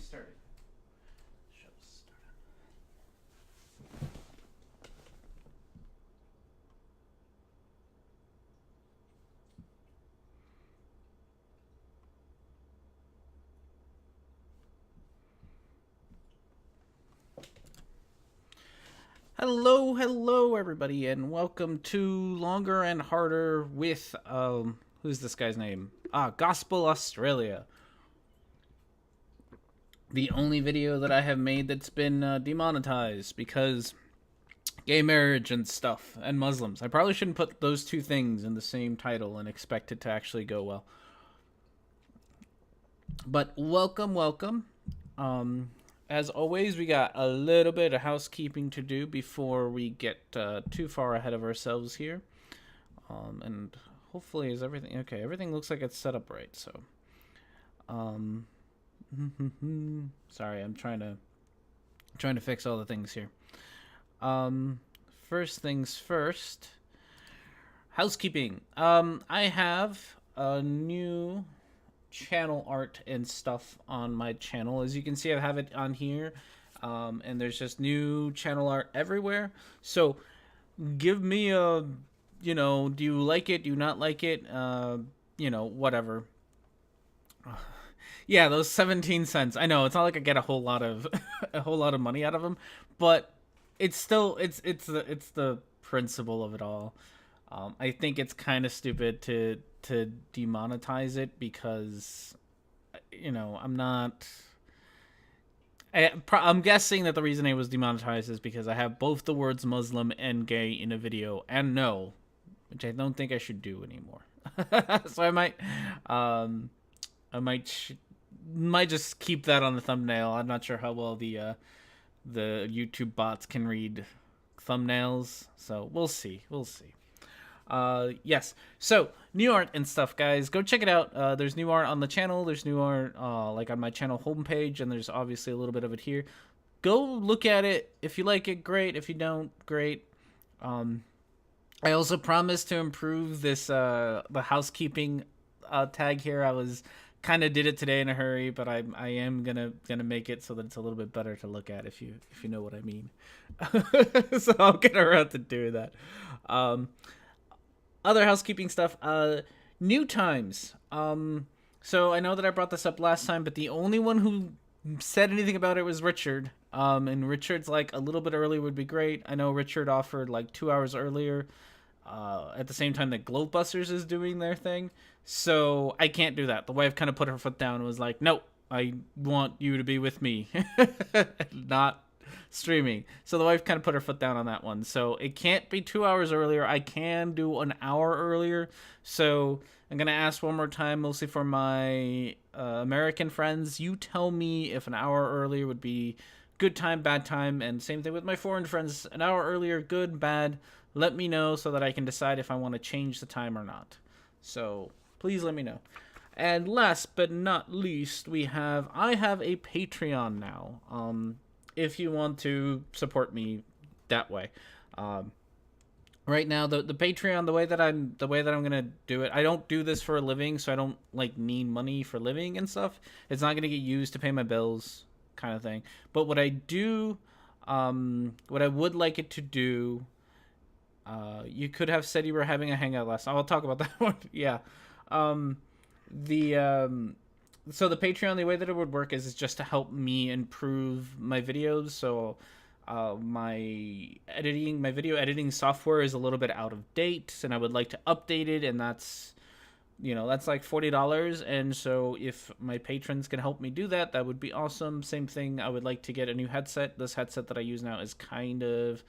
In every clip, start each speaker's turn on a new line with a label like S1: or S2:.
S1: started. Show's started. Hello, everybody, and welcome to Longer and Harder with who's this guy's name? Gospel Australia. The only video that I have made that's been demonetized because gay marriage and stuff and Muslims. I probably shouldn't put those two things in the same title and expect it to actually go well. But welcome. As always, we got a little bit of housekeeping to do before we get too far ahead of ourselves here. And hopefully is everything okay. Everything looks like it's set up right, so sorry, I'm trying to fix all the things here. First things first, housekeeping. I have a new channel art and stuff on my channel. As you can see, I have it on here, and there's just new channel art everywhere. So give me a, do you like it, do you not like it, whatever. Yeah, those 17 cents. I know it's not like I get a whole lot of money out of them, but it's still it's the principle of it all. I think it's kind of stupid to demonetize it because, I'm guessing that the reason it was demonetized is because I have both the words Muslim and gay in a video, and no, which I don't think I should do anymore. So I might just keep that on the thumbnail. I'm not sure how well the YouTube bots can read thumbnails, so we'll see. Yes. So new art and stuff, guys. Go check it out. There's new art on the channel. There's new art like on my channel homepage, and there's obviously a little bit of it here. Go look at it. If you like it, great. If you don't, great. I also promised to improve this the housekeeping tag here. I was kind of did it today in a hurry, but I am gonna make it so that it's a little bit better to look at, if you know what I mean. So I'll get around to doing that. Other housekeeping stuff, new times. So I know that I brought this up last time, but the only one who said anything about it was Richard. And Richard's like, a little bit early would be great. I know Richard offered like 2 hours earlier, at the same time that Globebusters is doing their thing. So I can't do that. The wife kind of put her foot down and was like, no, I want you to be with me, not streaming. So the wife kind of put her foot down on that one. So it can't be 2 hours earlier. I can do an hour earlier. So I'm going to ask one more time, mostly for my American friends. You tell me if an hour earlier would be good time, bad time, and same thing with my foreign friends. An hour earlier, good, bad. Let me know so that I can decide if I want to change the time or not. So please let me know. And last but not least, I have a Patreon now. If you want to support me that way. Right now, the Patreon, the way that I'm gonna do it, I don't do this for a living, so I don't like need money for living and stuff. It's not gonna get used to pay my bills, kind of thing. But what I do, what I would like it to do, you could have said you were having a hangout last night. I'll talk about that one. Yeah. So the Patreon, the way that it would work is just to help me improve my videos. So my video editing software is a little bit out of date, and I would like to update it, and that's like $40. And so if my patrons can help me do that, that would be awesome. Same thing, I would like to get a new headset. This headset that I use now is kind of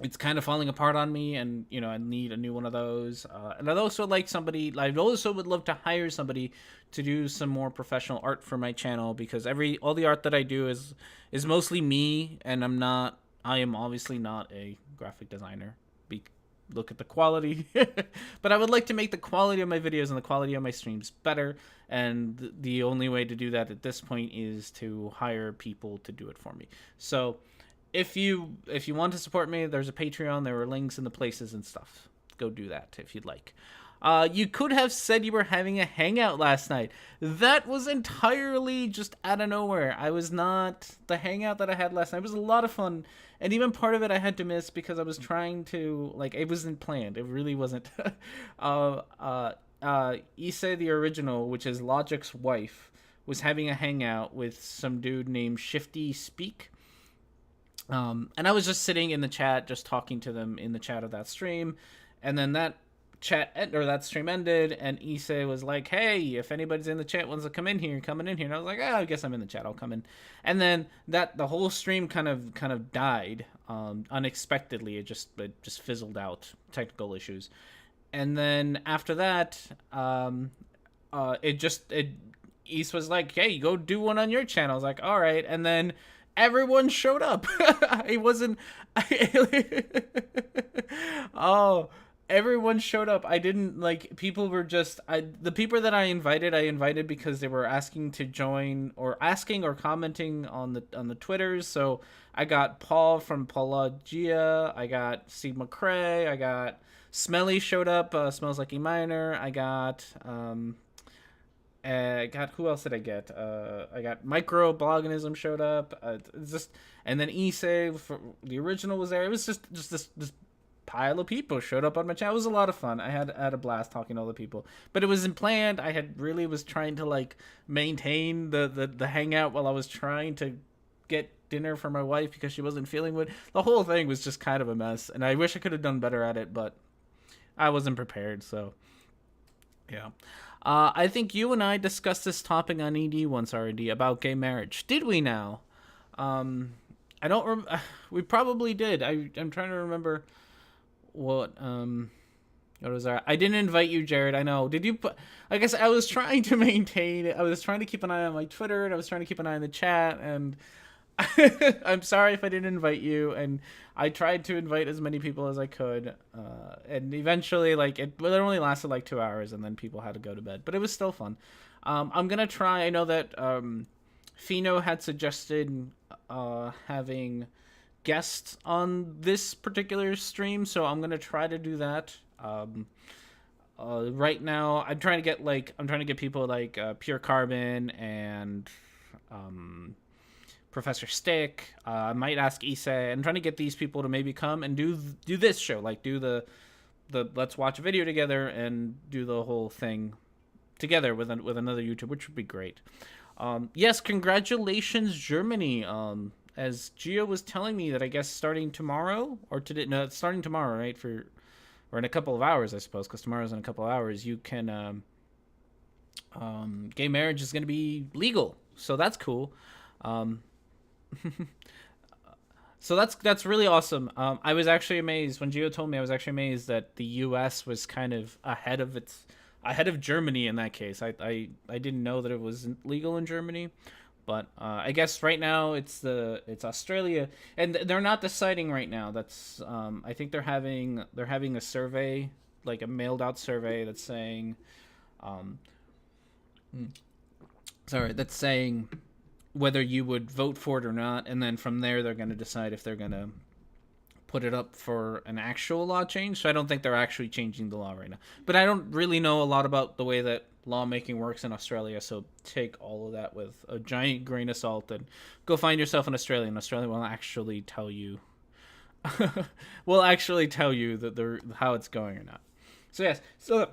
S1: it's kind of falling apart on me, and I need a new one of those. And I'd also would love to hire somebody to do some more professional art for my channel, because all the art that I do is mostly me, and I am obviously not a graphic designer. Look at the quality. But I would like to make the quality of my videos and the quality of my streams better, and the only way to do that at this point is to hire people to do it for me. So if you want to support me, there's a Patreon. There are links in the places and stuff. Go do that if you'd like. You could have said you were having a hangout last night. That was entirely just out of nowhere. I was not. The hangout that I had last night was a lot of fun. And even part of it I had to miss because I was trying to, like, it wasn't planned. It really wasn't. Issa, the original, which is Logic's wife, was having a hangout with some dude named Shifty Speak. And I was just sitting in the chat, just talking to them in the chat of that stream. And then that that stream ended, and Issei was like, "Hey, if anybody's in the chat wants to come in here, coming in here." And I was like, "I guess I'm in the chat. I'll come in." And then the whole stream kind of died unexpectedly. It just fizzled out, technical issues. And then after that, Issa was like, "Hey, go do one on your channel." I was like, "All right." And then everyone showed up. It wasn't. Oh. Everyone showed up. I didn't people were just the people that I invited because they were asking to join or asking or commenting on the Twitters. So I got Paul from Pelagia, I got Steve McCrae, I got Smelly showed up, Smells Like E Minor, I got who else did I get? I got Microblogganism showed up. And then Issei for the original was there. It was just this pile of people showed up on my channel. It was a lot of fun. I had a blast talking to all the people, but it wasn't planned. I was trying to maintain the hangout while I was trying to get dinner for my wife because she wasn't feeling good. The whole thing was just kind of a mess, and I wish I could have done better at it, but I wasn't prepared. So yeah. I think you and I discussed this topic on ED once already about gay marriage. Did we now? I don't we probably did. I'm trying to remember what was that? I didn't invite you, Jared. I know. Did you put? I guess I was trying to maintain. I was trying to keep an eye on my Twitter, and I was trying to keep an eye on the chat. And I'm sorry if I didn't invite you. And I tried to invite as many people as I could. And eventually, it only lasted 2 hours, and then people had to go to bed. But it was still fun. I'm gonna try. I know that Fino had suggested having guests on this particular stream, so I'm gonna try to do that. Right now I'm trying to get people like Pure Carbon and Professor Stick. I might ask Issei. I'm trying to get these people to maybe come and do this show, do the let's watch a video together and do the whole thing together with another YouTuber, which would be great. Yes, congratulations, Germany. As Gio was telling me that I guess starting tomorrow or today, no, it's starting tomorrow, right? Or in a couple of hours, I suppose, because tomorrow's in a couple of hours. You can, gay marriage is going to be legal, so that's cool. So that's really awesome. I was actually amazed when Gio told me. I was actually amazed that the U.S. was kind of ahead of Germany in that case. I didn't know that it was legal in Germany. But I guess right now it's Australia, and they're not deciding right now. That's I think they're having a survey, a mailed out survey that's saying, that's saying whether you would vote for it or not, and then from there they're going to decide if they're going to put it up for an actual law change. So I don't think they're actually changing the law right now. But I don't really know a lot about the way that lawmaking works in Australia, so take all of that with a giant grain of salt and go find yourself in Australia, and Australia will actually tell you that how it's going or not. So yes, so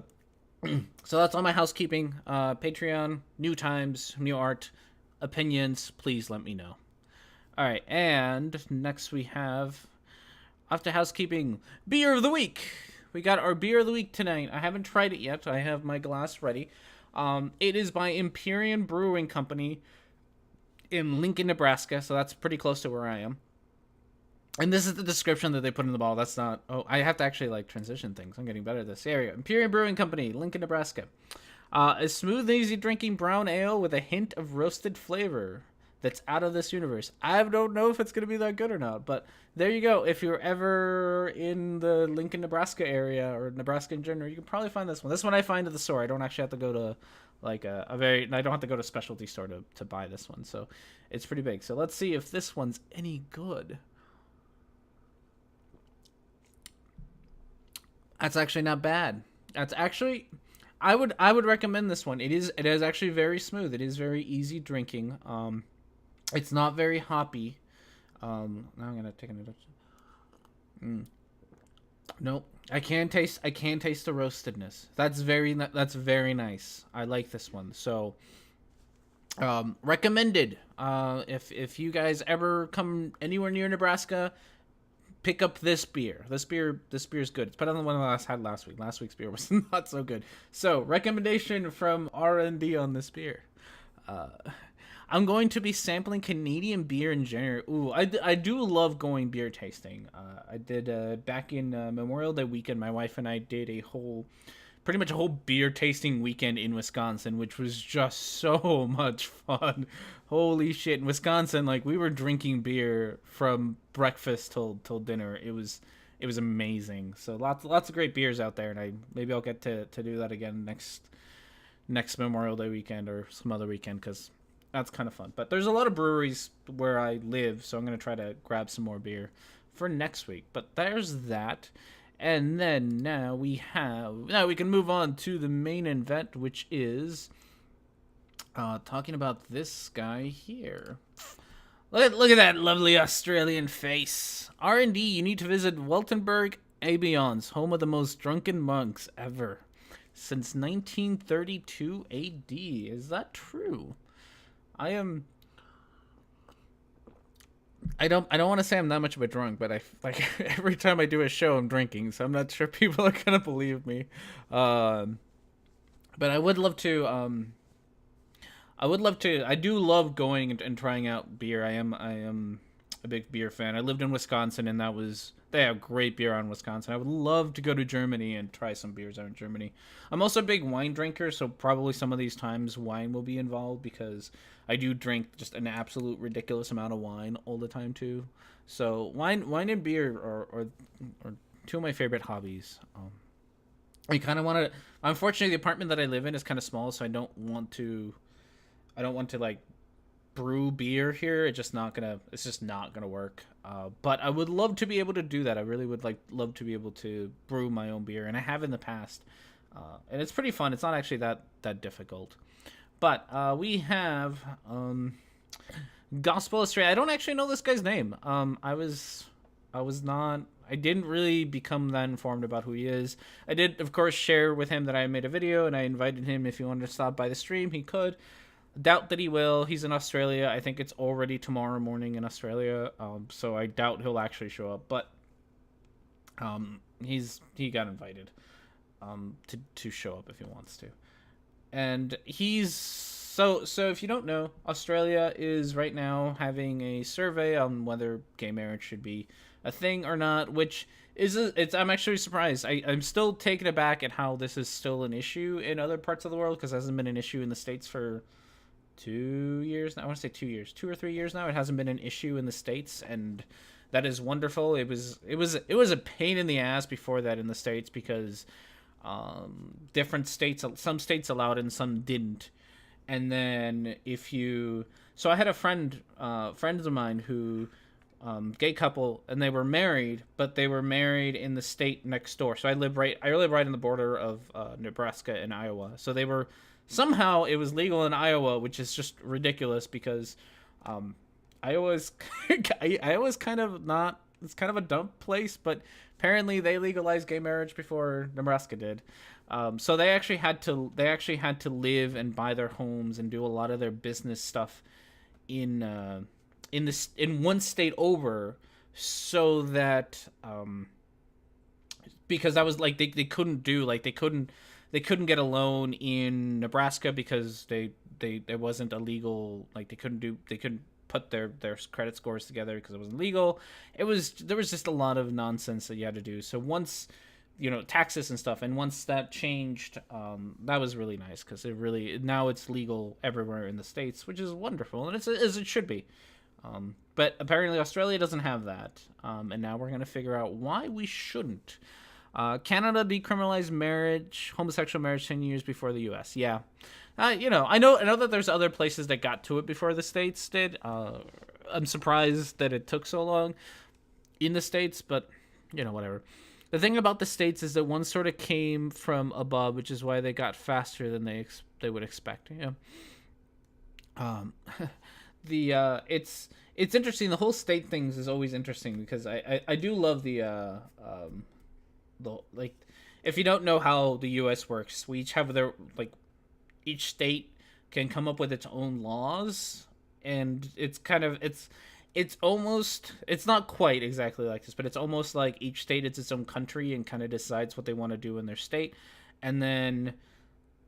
S1: that's all my housekeeping. Patreon, new times, new art, opinions, please let me know. All right, and next we have, after housekeeping, beer of the week. We got our beer of the week tonight. I haven't tried it yet. I have my glass ready. It is by Empyrean Brewing Company in Lincoln, Nebraska. So that's pretty close to where I am. And this is the description that they put in the bottle. That's not... Oh, I have to actually, transition things. I'm getting better at this. There we go. Empyrean Brewing Company, Lincoln, Nebraska. A smooth, easy drinking brown ale with a hint of roasted flavor that's out of this universe. I don't know if it's going to be that good or not, but there you go. If you're ever in the Lincoln, Nebraska area, or Nebraska in general, you can probably find this one. This one I find at the store. I don't actually have to go to I don't have to go to a specialty store to buy this one, so it's pretty big. So let's see if this one's any good. That's actually not bad. That's actually, I would recommend this one. It is actually very smooth. It is very easy drinking. It's not very hoppy. Now I'm gonna take another. Nope. I can taste the roastedness. That's very nice. I like this one. So recommended. If you guys ever come anywhere near Nebraska, pick up this beer. This beer's good. It's better than the one I had last week. Last week's beer was not so good. So recommendation from R&D on this beer. I'm going to be sampling Canadian beer in January. Ooh, I do love going beer tasting. I did back in Memorial Day weekend. My wife and I did pretty much a whole beer tasting weekend in Wisconsin, which was just so much fun. Holy shit! In Wisconsin, like we were drinking beer from breakfast till dinner. It was amazing. So lots of great beers out there, and maybe I'll get to do that again next Memorial Day weekend or some other weekend because that's kind of fun. But there's a lot of breweries where I live, so I'm going to try to grab some more beer for next week. But there's that. And then now we can move on to the main event, which is talking about this guy here. Look at that lovely Australian face. R&D, you need to visit Weltenberg Abions, home of the most drunken monks ever. Since 1932 AD. Is that true? I don't want to say I'm that much of a drunk, but I like every time I do a show I'm drinking, so I'm not sure people are gonna believe me. But I would love to. I do love going and trying out beer. I am a big beer fan. I lived in Wisconsin, and they have great beer on Wisconsin. I would love to go to Germany and try some beers out in Germany. I'm also a big wine drinker, so probably some of these times wine will be involved because I do drink just an absolute ridiculous amount of wine all the time too. So wine and beer are two of my favorite hobbies. I kind of want to. Unfortunately, the apartment that I live in is kind of small, so I don't want to like brew beer here. It's just not gonna work. But I would love to be able to do that. I really would love to be able to brew my own beer, and I have in the past. And it's pretty fun. It's not actually that difficult. But we have Gospel Australia. I don't actually know this guy's name. I didn't really become that informed about who he is. I did, of course, share with him that I made a video, and I invited him if he wanted to stop by the stream, he could. Doubt that he will. He's in Australia. I think it's already tomorrow morning in Australia, so I doubt he'll actually show up. But he got invited to show up if he wants to. And he's so if you don't know, Australia is right now having a survey on whether gay marriage should be a thing or not, which I'm actually surprised. I'm still taken aback at how this is still an issue in other parts of the world, because it hasn't been an issue in the States for 2 years now. I want to say 2 years, 2 or 3 years now. It hasn't been an issue in the States, and that is wonderful. It was a pain in the ass before that in the States because different states, some states allowed it and some didn't. And then so I had a friends of mine who gay couple, and they were married, but they were married in the state next door. So I live right on the border of Nebraska and Iowa. So they were somehow it was legal in Iowa, which is just ridiculous because Iowa's kind of not. It's kind of a dump place, but apparently they legalized gay marriage before Nebraska did. So they actually had to live and buy their homes and do a lot of their business stuff in one state over, so that because that was like they couldn't get a loan in Nebraska because there wasn't a legal, like they couldn't put their credit scores together because it wasn't legal. There was just a lot of nonsense that you had to do. So once, taxes and stuff, and once that changed, that was really nice because now it's legal everywhere in the States, which is wonderful, and as it should be. But apparently Australia doesn't have that, and now we're going to figure out why we shouldn't. Canada decriminalized homosexual marriage 10 years before the U.S. Yeah. I know that there's other places that got to it before the States did. I'm surprised that it took so long in the States, but, whatever. the thing about the states is that one sort of came from above, which is why they got faster than they would expect. Yeah. Um, it's interesting. The whole state things is always interesting because I do love the like, if you don't know how the U.S. works, we each have their like, each state can come up with its own laws, and it's almost, it's not quite exactly like this, but it's almost like each state is its own country and kind of decides what they want to do in their state, and then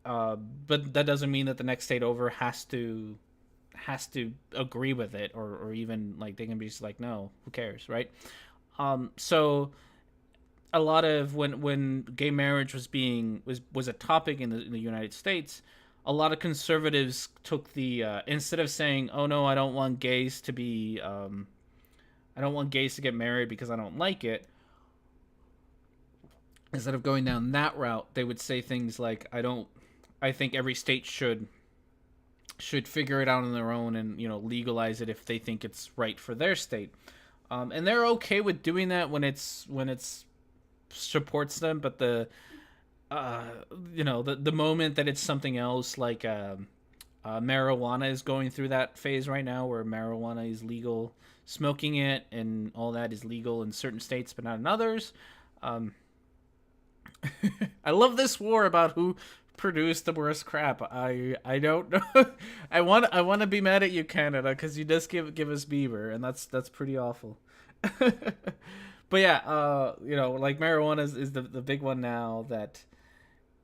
S1: but that doesn't mean that the next state over has to agree with it, or even like they can be just like, no, who cares, right? So a lot of when gay marriage was a topic in the United States, a lot of conservatives took the instead of saying, oh no, I don't want gays to be I don't want gays to get married because I don't like it, instead of going down that route, they would say things like, I think every state should figure it out on their own and, legalize it if they think it's right for their state. And they're okay with doing that when it's supports them, but the moment that it's something else, like marijuana is going through that phase right now, where marijuana is legal, smoking it and all that is legal in certain states but not in others. I love this war about who produced the worst crap. I don't know. I want to be mad at you, Canada, because you just give us Bieber, and that's pretty awful. But yeah, like marijuana is the big one now. That,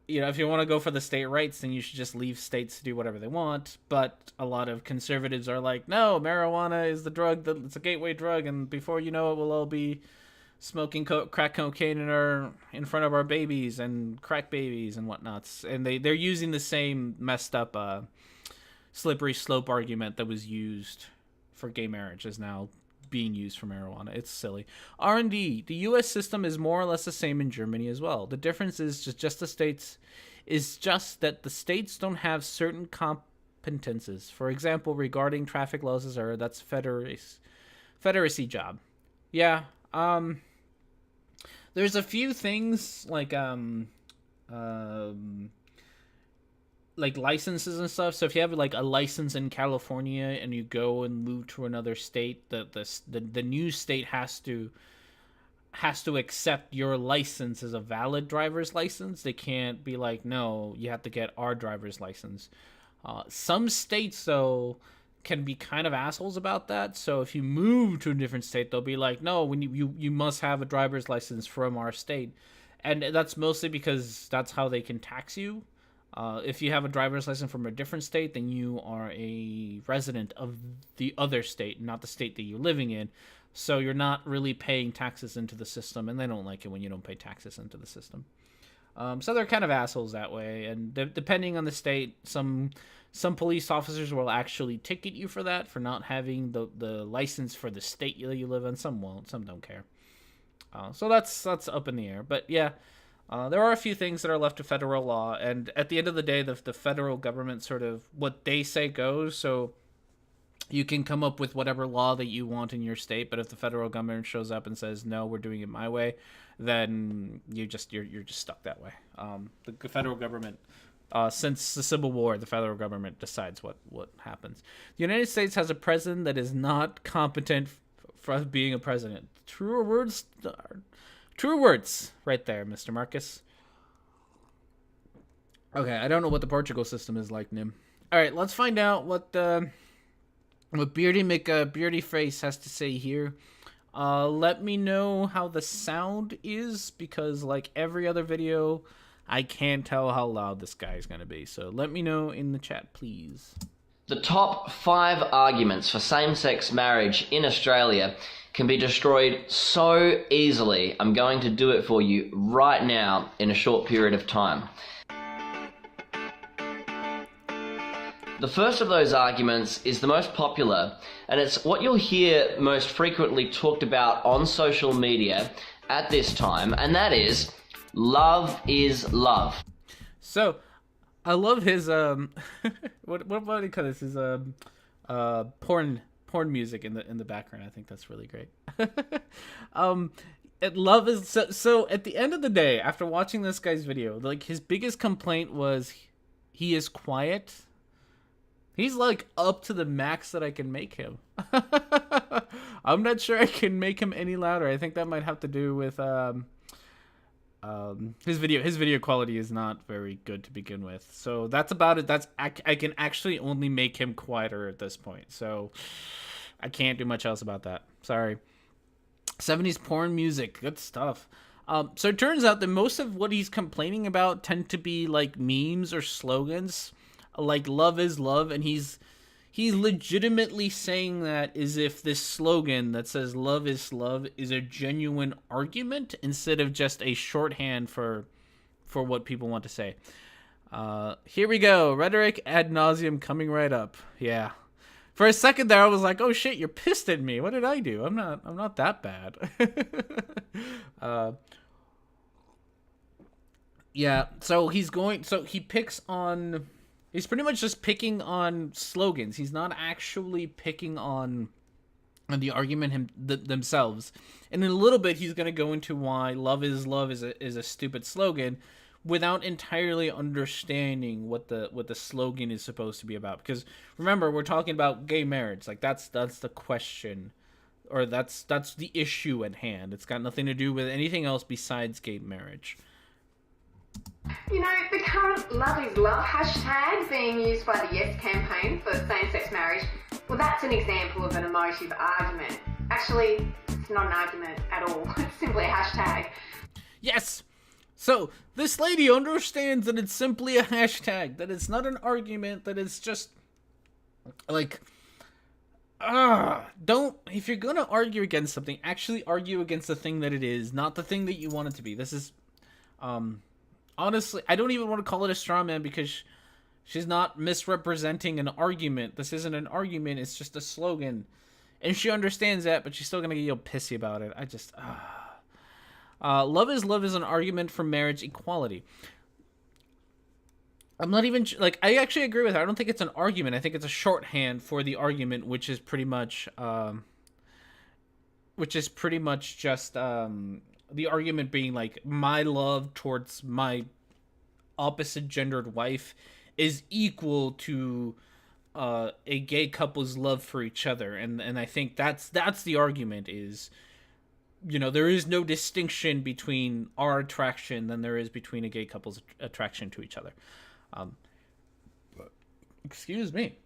S1: if you want to go for the state rights, then you should just leave states to do whatever they want. But a lot of conservatives are like, no, marijuana is the drug, it's a gateway drug, and before you know it, we'll all be smoking crack cocaine in front of our babies and crack babies and whatnots. And they're using the same messed up slippery slope argument that was used for gay marriage is now being used for marijuana. It's silly. R&D. The U.S. system is more or less the same in Germany as well. The difference is just that the states don't have certain competences. For example, regarding traffic laws, that's Federacy job. Yeah. There's a few things like licenses and stuff. So if you have like a license in California and you go and move to another state, the new state has to accept your license as a valid driver's license. They can't be like, no, you have to get our driver's license. Some states though can be kind of assholes about that. So if you move to a different state, they'll be like, no, when you must have a driver's license from our state. And that's mostly because that's how they can tax you. If you have a driver's license from a different state, then you are a resident of the other state, not the state that you're living in. So you're not really paying taxes into the system, and they don't like it when you don't pay taxes into the system. So they're kind of assholes that way. And depending on the state, some police officers will actually ticket you for that, for not having the license for the state that you live in. Some won't. Some don't care. So that's up in the air. But yeah, there are a few things that are left to federal law. And at the end of the day, the federal government sort of, what they say goes. So you can come up with whatever law that you want in your state. But if the federal government shows up and says, no, we're doing it my way, then you're just stuck that way. The federal government... since the Civil War, the federal government decides what happens. The United States has a president that is not competent for being a president. Truer words right there, Mr. Marcus. Okay, I don't know what the Portugal system is like, Nim. All right, let's find out what Beardy Beardy Face has to say here. Let me know how the sound is, because like every other video, I can't tell how loud this guy is going to be. So let me know in the chat, please.
S2: The top 5 arguments for same-sex marriage in Australia can be destroyed so easily. I'm going to do it for you right now in a short period of time. The first of those arguments is the most popular, and it's what you'll hear most frequently talked about on social media at this time, and that is, love is love.
S1: So, I love his what do you call this? His porn music in the background. I think that's really great. love is so at the end of the day, after watching this guy's video, like his biggest complaint was he is quiet. He's like up to the max that I can make him. I'm not sure I can make him any louder. I think that might have to do with his video quality is not very good to begin with. So that's about it. I can actually only make him quieter at this point. So I can't do much else about that. Sorry. 70s porn music, good stuff. So it turns out that most of what he's complaining about tend to be like memes or slogans, like "love is love," and he's legitimately saying that as if this slogan that says "love is love" is a genuine argument instead of just a shorthand for what people want to say. Here we go, rhetoric ad nauseum coming right up. Yeah. For a second there, I was like, "Oh shit, you're pissed at me. What did I do? I'm not that bad." Yeah. So he picks on. He's pretty much just picking on slogans. He's not actually picking on the argument themselves. And in a little bit, he's going to go into why "love is love" is a stupid slogan, without entirely understanding what the slogan is supposed to be about. Because remember, we're talking about gay marriage. Like that's the question, or that's the issue at hand. It's got nothing to do with anything else besides gay marriage.
S3: You know, the current "love is love" hashtag being used by the Yes campaign for same-sex marriage, well, that's an example of an emotive argument. Actually, it's not an argument at all. It's simply a hashtag.
S1: Yes! So, this lady understands that it's simply a hashtag, that it's not an argument, that it's just, like, if you're gonna argue against something, actually argue against the thing that it is, not the thing that you want it to be. This is, honestly, I don't even want to call it a straw man because she's not misrepresenting an argument. This isn't an argument, it's just a slogan. And she understands that, but she's still gonna get real pissy about it. I just, love is love is an argument for marriage equality. I'm not even like, I actually agree with her. I don't think it's an argument. I think it's a shorthand for the argument, which is pretty much just the argument being like, my love towards my opposite gendered wife is equal to a gay couple's love for each other, and I think that's the argument is, you know, there is no distinction between our attraction than there is between a gay couple's attraction to each other. Excuse me.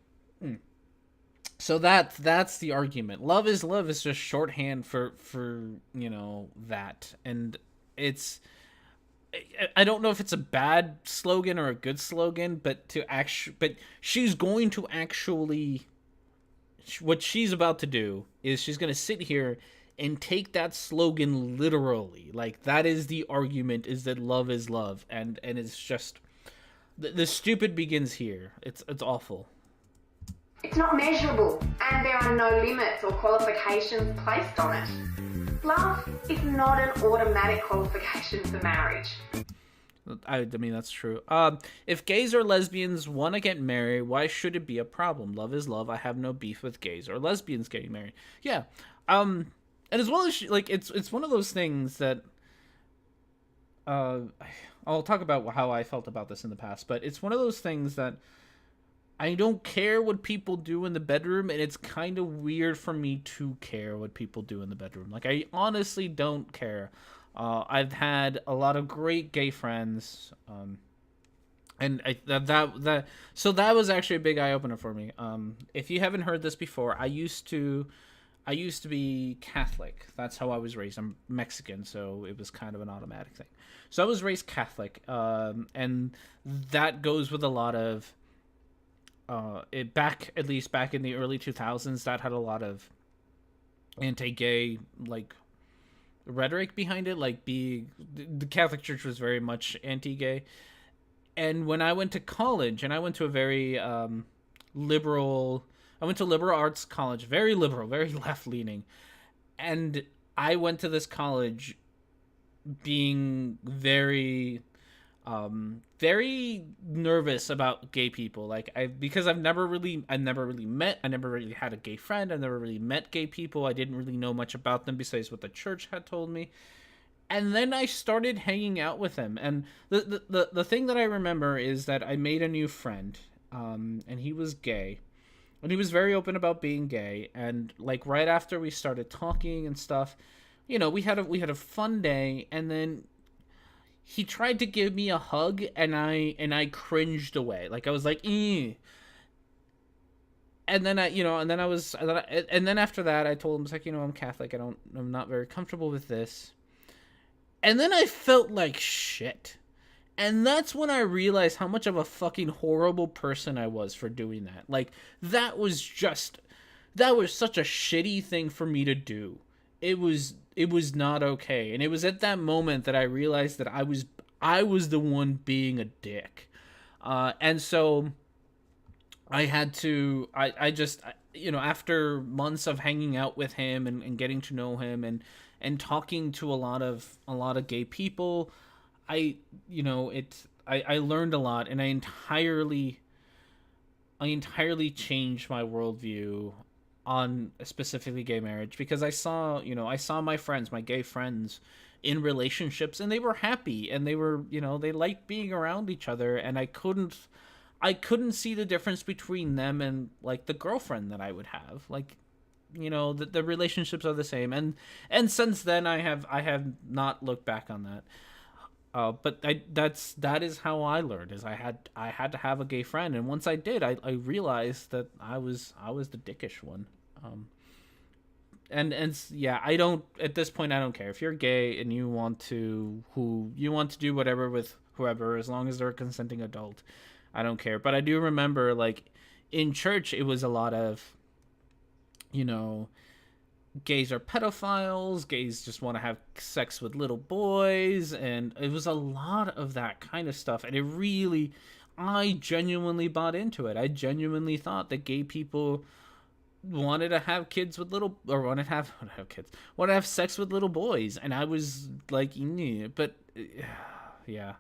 S1: So that's the argument. Love is just shorthand for you know, that, and it's, I don't know if it's a bad slogan or a good slogan, but she's going to actually, what she's about to do is she's going to sit here and take that slogan literally. Like, that is the argument, is that love is love, and it's just, the stupid begins here. It's awful.
S3: It's not measurable, and there are no limits or qualifications placed on it. Love is not an automatic qualification for marriage.
S1: I mean, that's true. If gays or lesbians want to get married, why should it be a problem? Love is love. I have no beef with gays or lesbians getting married. Yeah. And as well as, like, it's one of those things that, I'll talk about how I felt about this in the past, but it's one of those things that I don't care what people do in the bedroom, and it's kind of weird for me to care what people do in the bedroom. Like, I honestly don't care. I've had a lot of great gay friends, and so that was actually a big eye opener for me. If you haven't heard this before, I used to be Catholic. That's how I was raised. I'm Mexican, so it was kind of an automatic thing. So I was raised Catholic, and that goes with a lot of, at least back in the early 2000s, that had a lot of anti-gay, like, rhetoric behind it. Like, the Catholic Church was very much anti-gay. And when I went to college, and I went to a very liberal arts college, very liberal, very left-leaning, and I went to this college being very very nervous about gay people. Like because I never really had a gay friend. I never really met gay people. I didn't really know much about them besides what the church had told me. And then I started hanging out with them. And the thing that I remember is that I made a new friend, and he was gay. And he was very open about being gay. And like right after we started talking and stuff, we had a fun day. And then he tried to give me a hug, and I cringed away. Like I was like, eh. And then and then after that, I told him, it's like, I'm Catholic. I'm not very comfortable with this. And then I felt like shit. And that's when I realized how much of a fucking horrible person I was for doing that. Like, that was such a shitty thing for me to do. It was not okay. And it was at that moment that I realized that I was the one being a dick. And so I had to, after months of hanging out with him and getting to know him and talking to a lot of gay people, I learned a lot, and I entirely changed my worldview on specifically gay marriage, because I saw my friends, my gay friends, in relationships, and they were happy, and they were, they liked being around each other, and I couldn't see the difference between them and like the girlfriend that I would have. Like, the relationships are the same, and since then I have not looked back on that. But that is how I learned, is I had to have a gay friend, and once I did, I realized that I was the dickish one. I don't, at this point, I don't care if you're gay and you want to do whatever with whoever, as long as they're a consenting adult. I don't care. But I do remember, like, in church, it was a lot of, gays are pedophiles, gays just want to have sex with little boys, and it was a lot of that kind of stuff. And I genuinely bought into it. I genuinely thought that gay people wanted to have kids with want to have sex with little boys, and I was like, but yeah.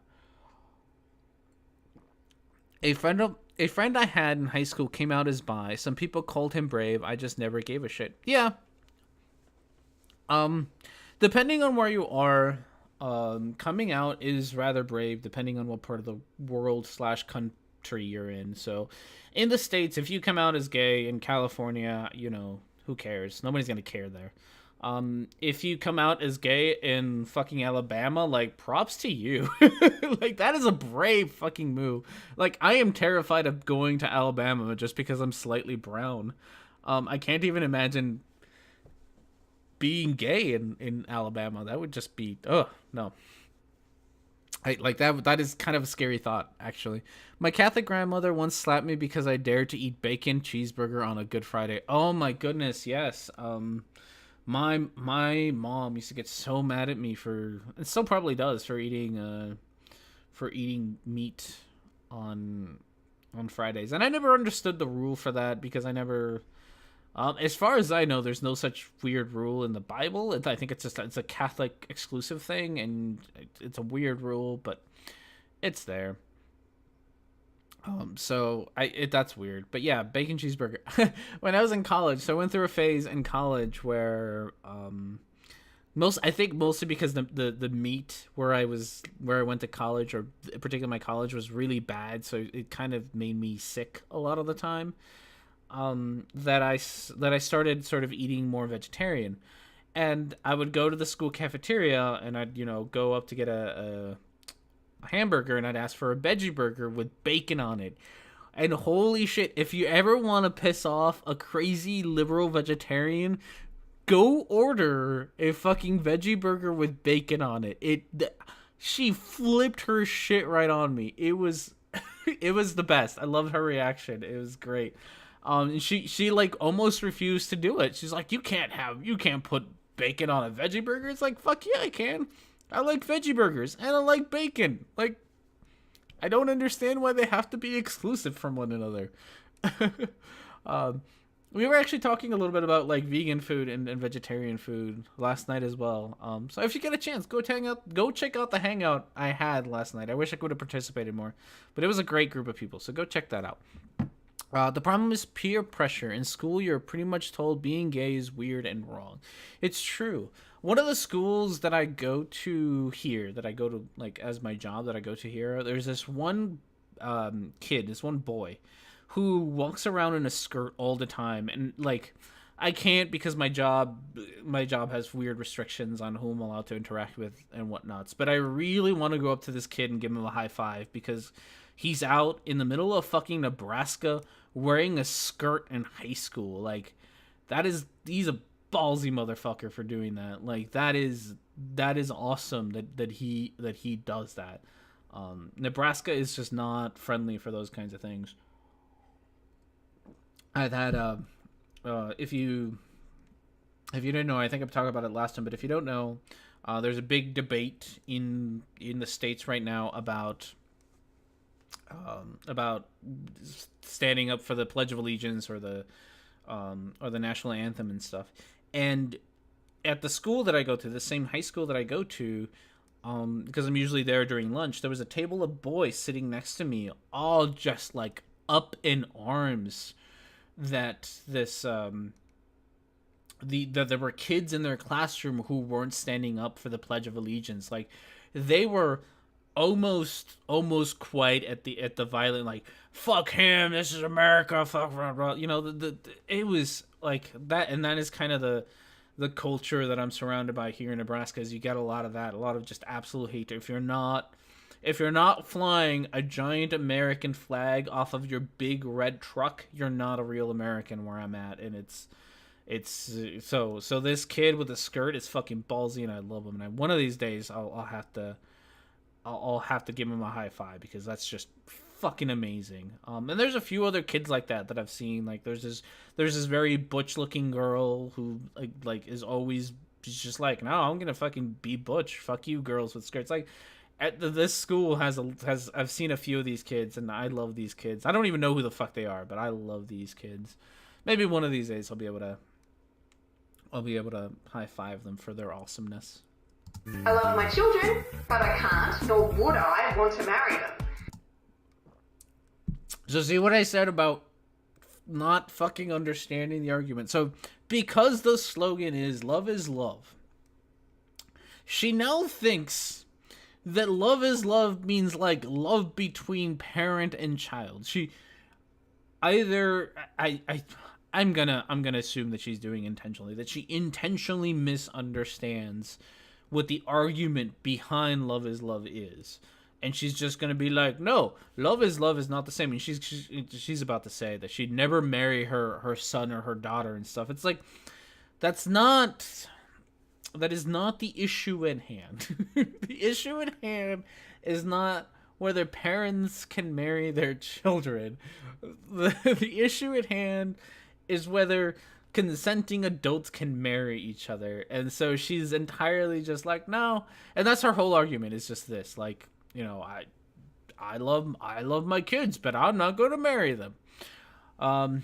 S1: A friend I had in high school came out as bi. Some people called him brave. I just never gave a shit. Yeah. Depending on where you are, coming out is rather brave, depending on what part of the world / country you're in. So, in the States, if you come out as gay in California, who cares? Nobody's gonna care there. If you come out as gay in fucking Alabama, like, props to you. Like, that is a brave fucking move. Like, I am terrified of going to Alabama just because I'm slightly brown. I can't even imagine being gay in Alabama. That would just be, no. That is kind of a scary thought, actually. My Catholic grandmother once slapped me because I dared to eat bacon cheeseburger on a Good Friday. Oh my goodness, yes. My mom used to get so mad at me and still probably does, for eating meat on Fridays. And I never understood the rule for that, because I never, as far as I know, there's no such weird rule in the Bible. I think it's a Catholic exclusive thing, and it's a weird rule, but it's there. That's weird. But yeah, bacon cheeseburger. When I was in college, so I went through a phase in college where mostly because the meat where I went to college, or particularly my college, was really bad, so it kind of made me sick a lot of the time. That I started sort of eating more vegetarian, and I would go to the school cafeteria, and I'd go up to get a hamburger, and I'd ask for a veggie burger with bacon on it. And holy shit, if you ever want to piss off a crazy liberal vegetarian, go order a fucking veggie burger with bacon on it. She flipped her shit right on me. It was the best. I loved her reaction. It was great. She like almost refused to do it. She's like, you can't put bacon on a veggie burger. It's like, fuck yeah, I can. I like veggie burgers, and I like bacon. Like, I don't understand why they have to be exclusive from one another. we were actually talking a little bit about like vegan food and vegetarian food last night as well. So if you get a chance, go check out the hangout I had last night. I wish I could have participated more, but it was a great group of people. So go check that out. The problem is peer pressure. In school, you're pretty much told being gay is weird and wrong. It's true. One of the schools that I go to here, that I go to like as my job that I go to here, there's this one kid, this one boy, who walks around in a skirt all the time, and like I can't because my job has weird restrictions on who I'm allowed to interact with and whatnots. But I really want to go up to this kid and give him a high five because he's out in the middle of fucking Nebraska wearing a skirt in high school. Like he's a ballsy motherfucker for doing that. Like that is awesome that he does that. Nebraska is just not friendly for those kinds of things. I've had if you didn't know, I think I've talked about it last time, but if you don't know, there's a big debate in the States right now about standing up for the Pledge of Allegiance or the national anthem and stuff. And at the school that I go to, the same high school that I go to, because I'm usually there during lunch, there was a table of boys sitting next to me, all just like up in arms that there were kids in their classroom who weren't standing up for the Pledge of Allegiance. Like they were almost quite at the violent, like, fuck him, this is America, fuck, blah, blah. You know, it was like that. And that is kind of the culture that I'm surrounded by here in Nebraska. Is you get a lot of that, a lot of just absolute hate. If you're not flying a giant American flag off of your big red truck, you're not a real American where I'm at. And it's so this kid with a skirt is fucking ballsy, and I love him. And one of these days I'll have to give him a high five because that's just fucking amazing. And there's a few other kids like that I've seen. Like there's this very butch looking girl who like is always, she's just like, no, I'm gonna fucking be butch. Fuck you, girls with skirts. Like this school has I've seen a few of these kids, and I love these kids. I don't even know who the fuck they are, but I love these kids. Maybe one of these days I'll be able to high five them for their awesomeness.
S3: I love my children, but I can't, nor would I want to marry them.
S1: So see what I said about not fucking understanding the argument. So because the slogan is love, she now thinks that love is love means like love between parent and child. She either I'm gonna assume that she's doing intentionally, that she intentionally misunderstands what the argument behind love is, and she's just gonna be like, no, love is not the same. And she's about to say that she'd never marry her son or her daughter and stuff. It's like that is not the issue at hand. The issue at hand is not whether parents can marry their children. The issue at hand is whether consenting adults can marry each other. And so she's entirely just like, no. And that's her whole argument, is just this, like, you know, I love my kids, but I'm not going to marry them.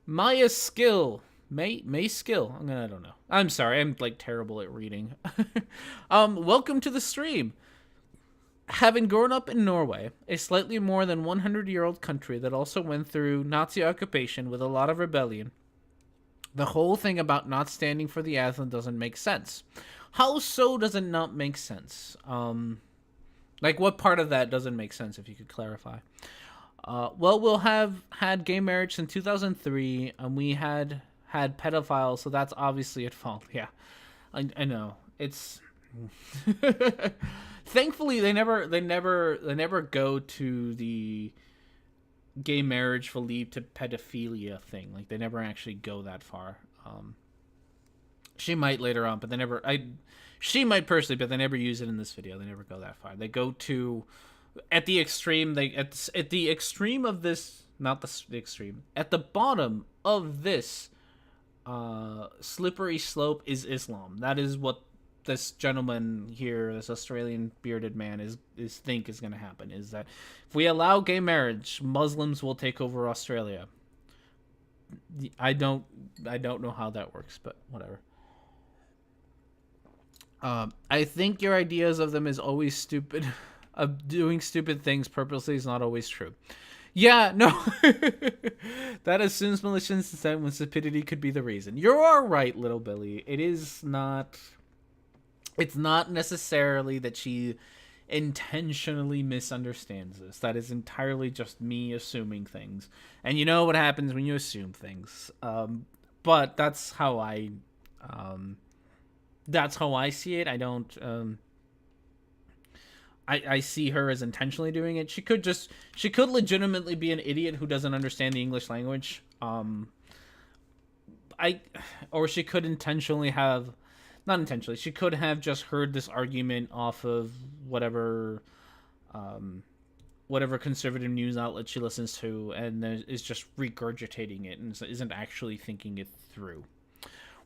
S1: Maya Skill, May Skill. I don't know. I'm sorry. I'm like terrible at reading. Welcome to the stream. Having grown up in Norway, a slightly more than 100-year-old country that also went through Nazi occupation with a lot of rebellion, the whole thing about not standing for the anthem doesn't make sense. How so does it not make sense? Like, what part of that doesn't make sense, if you could clarify? Well, we'll have had gay marriage since 2003, and we had pedophiles, so that's obviously at fault. Yeah, I know. It's... Thankfully, they never go to the gay marriage will lead to pedophilia thing. Like, they never actually go that far. She might later on, but they never. She might personally, but they never use it in this video. They never go that far. They go to at the extreme. At the extreme of this, not the extreme. At the bottom of this slippery slope is Islam. That is what this gentleman here, this Australian bearded man, is going to happen, is that if we allow gay marriage, Muslims will take over Australia. I don't know how that works, but whatever. I think your ideas of them is always stupid. Of doing stupid things purposely is not always true. Yeah, no. That assumes malicious intent when stupidity could be the reason. You're all right, little Billy. It is not. It's not necessarily that she intentionally misunderstands this. That is entirely just me assuming things. And you know what happens when you assume things. But that's how I. That's how I see it. I don't. I see her as intentionally doing it. She could legitimately be an idiot who doesn't understand the English language. Or she could intentionally have, not intentionally, she could have just heard this argument off of whatever conservative news outlet she listens to, and is just regurgitating it and isn't actually thinking it through.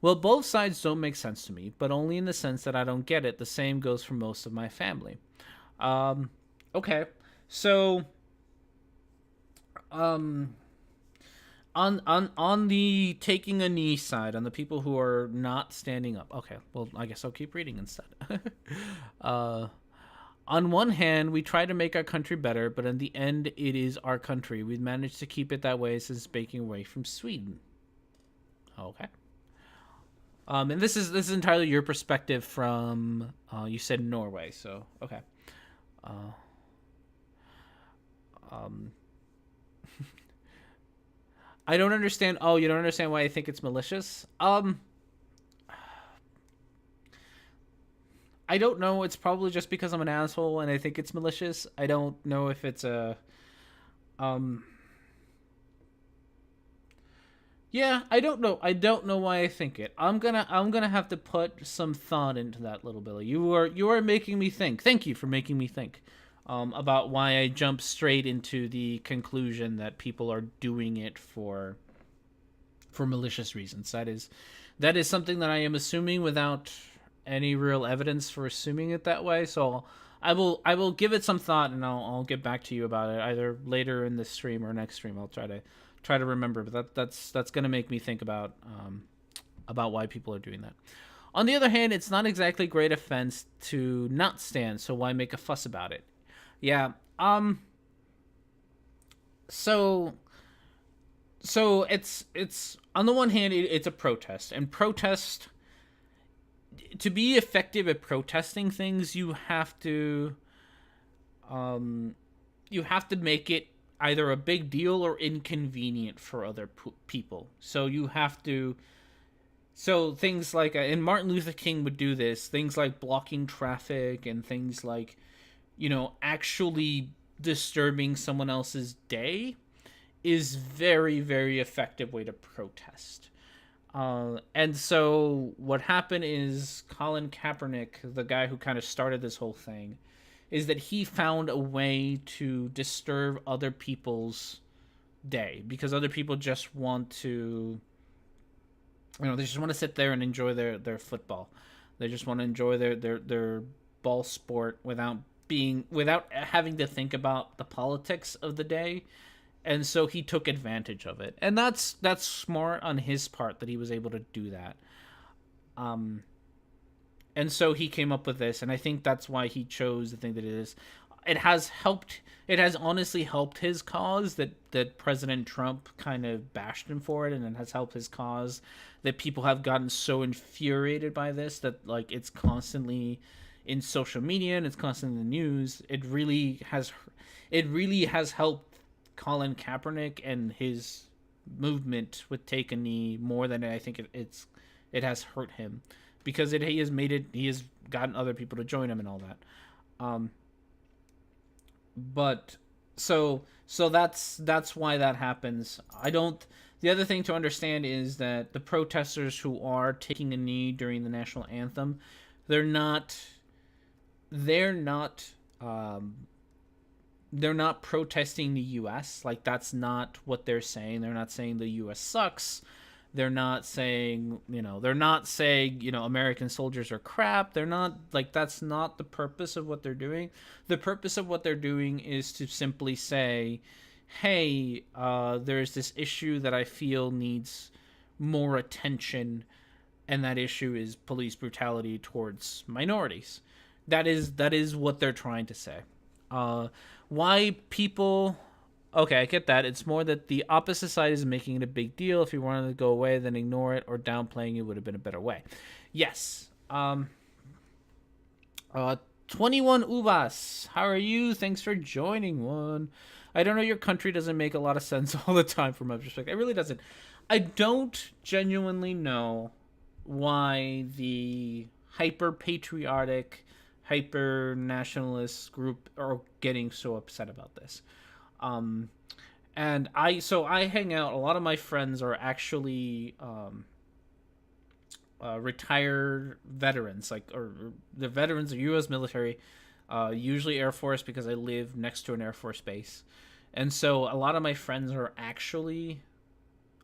S1: Well, both sides don't make sense to me, but only in the sense that I don't get it. The same goes for most of my family. Okay, so on the taking a knee side, on the people who are not standing up. Okay, well, I guess I'll keep reading instead. On one hand, we try to make our country better, but in the end, it is our country. We've managed to keep it that way since breaking away from Sweden. Okay. And this is entirely your perspective from you said Norway, so okay. I don't understand. Oh, you don't understand why I think it's malicious? I don't know. It's probably just because I'm an asshole and I think it's malicious. I don't know if it's a yeah, I don't know. I don't know why I think it. I'm gonna have to put some thought into that, little Billy. You are making me think. Thank you for making me think about why I jumped straight into the conclusion that people are doing it for malicious reasons. That is something that I am assuming without any real evidence for assuming it that way. So I will give it some thought, and I'll get back to you about it either later in this stream or next stream. I'll try to remember, but that's going to make me think about why people are doing that. On the other hand, it's not exactly great offense to not stand, so why make a fuss about it? Yeah. So it's on the one hand, it's a protest, and protest, to be effective at protesting things, you have to make it either a big deal or inconvenient for other people. So you have to. So things like, and Martin Luther King would do this, things like blocking traffic and things like, actually disturbing someone else's day is very, very effective way to protest. And so what happened is Colin Kaepernick, the guy who kind of started this whole thing, is that he found a way to disturb other people's day because other people just want to, they just want to sit there and enjoy their football. They just want to enjoy their ball sport without having to think about the politics of the day. And so he took advantage of it. And that's smart on his part that he was able to do that. And so he came up with this, and I think that's why he chose the thing that it is. It has honestly helped his cause that President Trump kind of bashed him for it, and it has helped his cause that people have gotten so infuriated by this that like it's constantly in social media and it's constantly in the news. It really has helped Colin Kaepernick and his movement with Take a Knee more than I think it has hurt him. Because he has gotten other people to join him and all that. But so that's why that happens. The other thing to understand is that the protesters who are taking a knee during the national anthem, they're not protesting the U.S. Like, that's not what they're saying. They're not saying the U.S. sucks. They're not saying, American soldiers are crap. They're not, like, that's not the purpose of what they're doing. The purpose of what they're doing is to simply say, hey, there's this issue that I feel needs more attention, and that issue is police brutality towards minorities. That is what they're trying to say. Why people? Okay, I get that. It's more that the opposite side is making it a big deal. If you wanted to go away, then ignore it, or downplaying it would have been a better way. Yes. 21 Uvas, how are you? Thanks for joining one. I don't know, your country doesn't make a lot of sense all the time from my perspective. It really doesn't. I don't genuinely know why the hyper patriotic, hyper nationalist group are getting so upset about this. And I hang out. A lot of my friends are actually retired veterans, or the veterans of U.S. military, usually Air Force, because I live next to an Air Force base, and so a lot of my friends are actually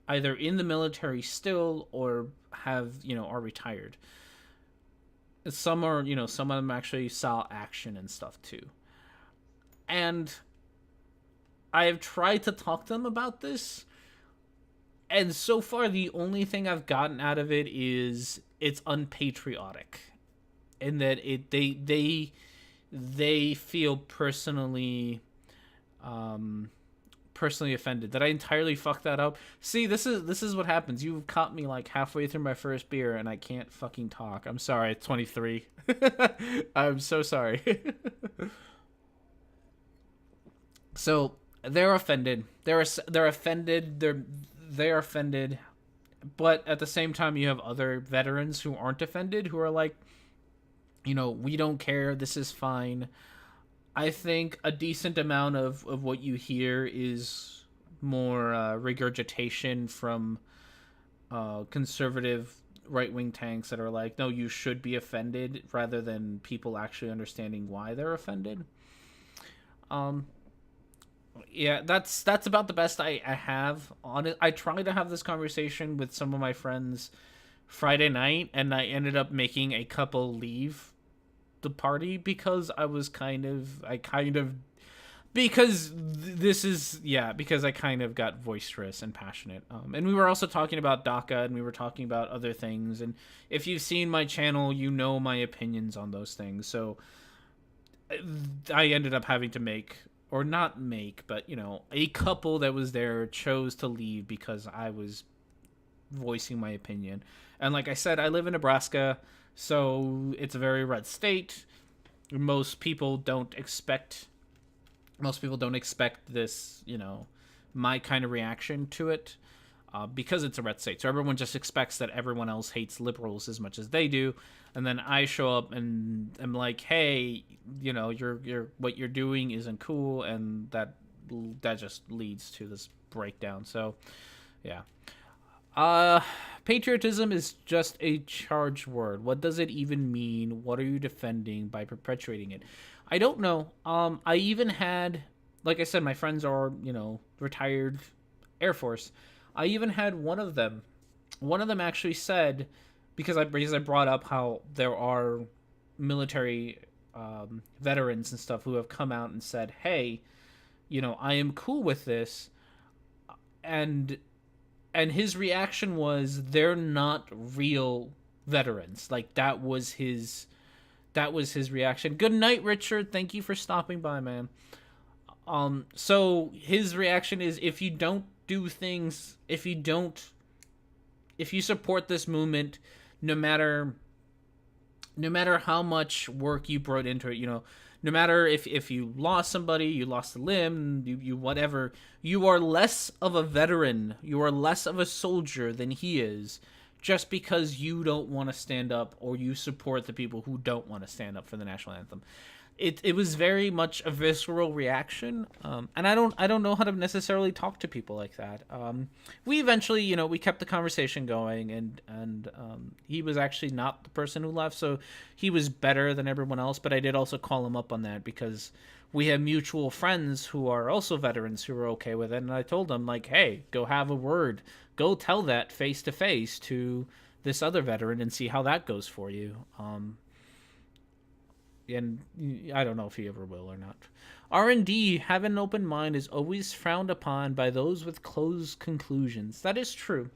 S1: either in the military still or are retired. Some are, some of them actually saw action and stuff too, and I have tried to talk to them about this, and so far the only thing I've gotten out of it is it's unpatriotic, and that they feel personally offended that I entirely fucked that up. See, this is what happens. You caught me like halfway through my first beer and I can't fucking talk. I'm sorry. 23. I'm so sorry. So they're offended. They're offended. They're offended. But at the same time, you have other veterans who aren't offended, who are like, we don't care. This is fine. I think a decent amount of what you hear is more regurgitation from conservative right-wing tanks that are like, no, you should be offended, rather than people actually understanding why they're offended. Yeah, that's about the best I have on it. I tried to have this conversation with some of my friends Friday night, and I ended up making a couple leave the party because because I kind of got boisterous and passionate. And we were also talking about DACA, and we were talking about other things. And if you've seen my channel, you know my opinions on those things. So I ended up having to but a couple that was there chose to leave because I was voicing my opinion. And like I said, I live in Nebraska, so it's a very red state. Most people don't expect this, my kind of reaction to it, because it's a red state. So everyone just expects that everyone else hates liberals as much as they do. And then I show up and I'm like, hey, you're what you're doing isn't cool, and that just leads to this breakdown. So, yeah. Patriotism is just a charged word. What does it even mean? What are you defending by perpetuating it? I don't know. I even had, like I said, my friends are, retired Air Force. I even had one of them actually said, because I brought up how there are military veterans and stuff who have come out and said, hey, I am cool with this. And his reaction was, they're not real veterans. Like, that was his reaction. Good night, Richard. Thank you for stopping by, man. So his reaction is, if you support this movement, no matter how much work you brought into it, no matter if you lost somebody, you lost a limb, you whatever, you are less of a veteran, you are less of a soldier than he is, just because you don't want to stand up, or you support the people who don't want to stand up for the national anthem. It was very much a visceral reaction, and I don't know how to necessarily talk to people like that. We eventually, we kept the conversation going, and he was actually not the person who left, so he was better than everyone else. But I did also call him up on that, because we have mutual friends who are also veterans who are okay with it, and I told them, like, hey, go have a word, go tell that face to face to this other veteran and see how that goes for you. and I don't know if he ever will or not. R&D, have an open mind, is always frowned upon by those with closed conclusions. That is true.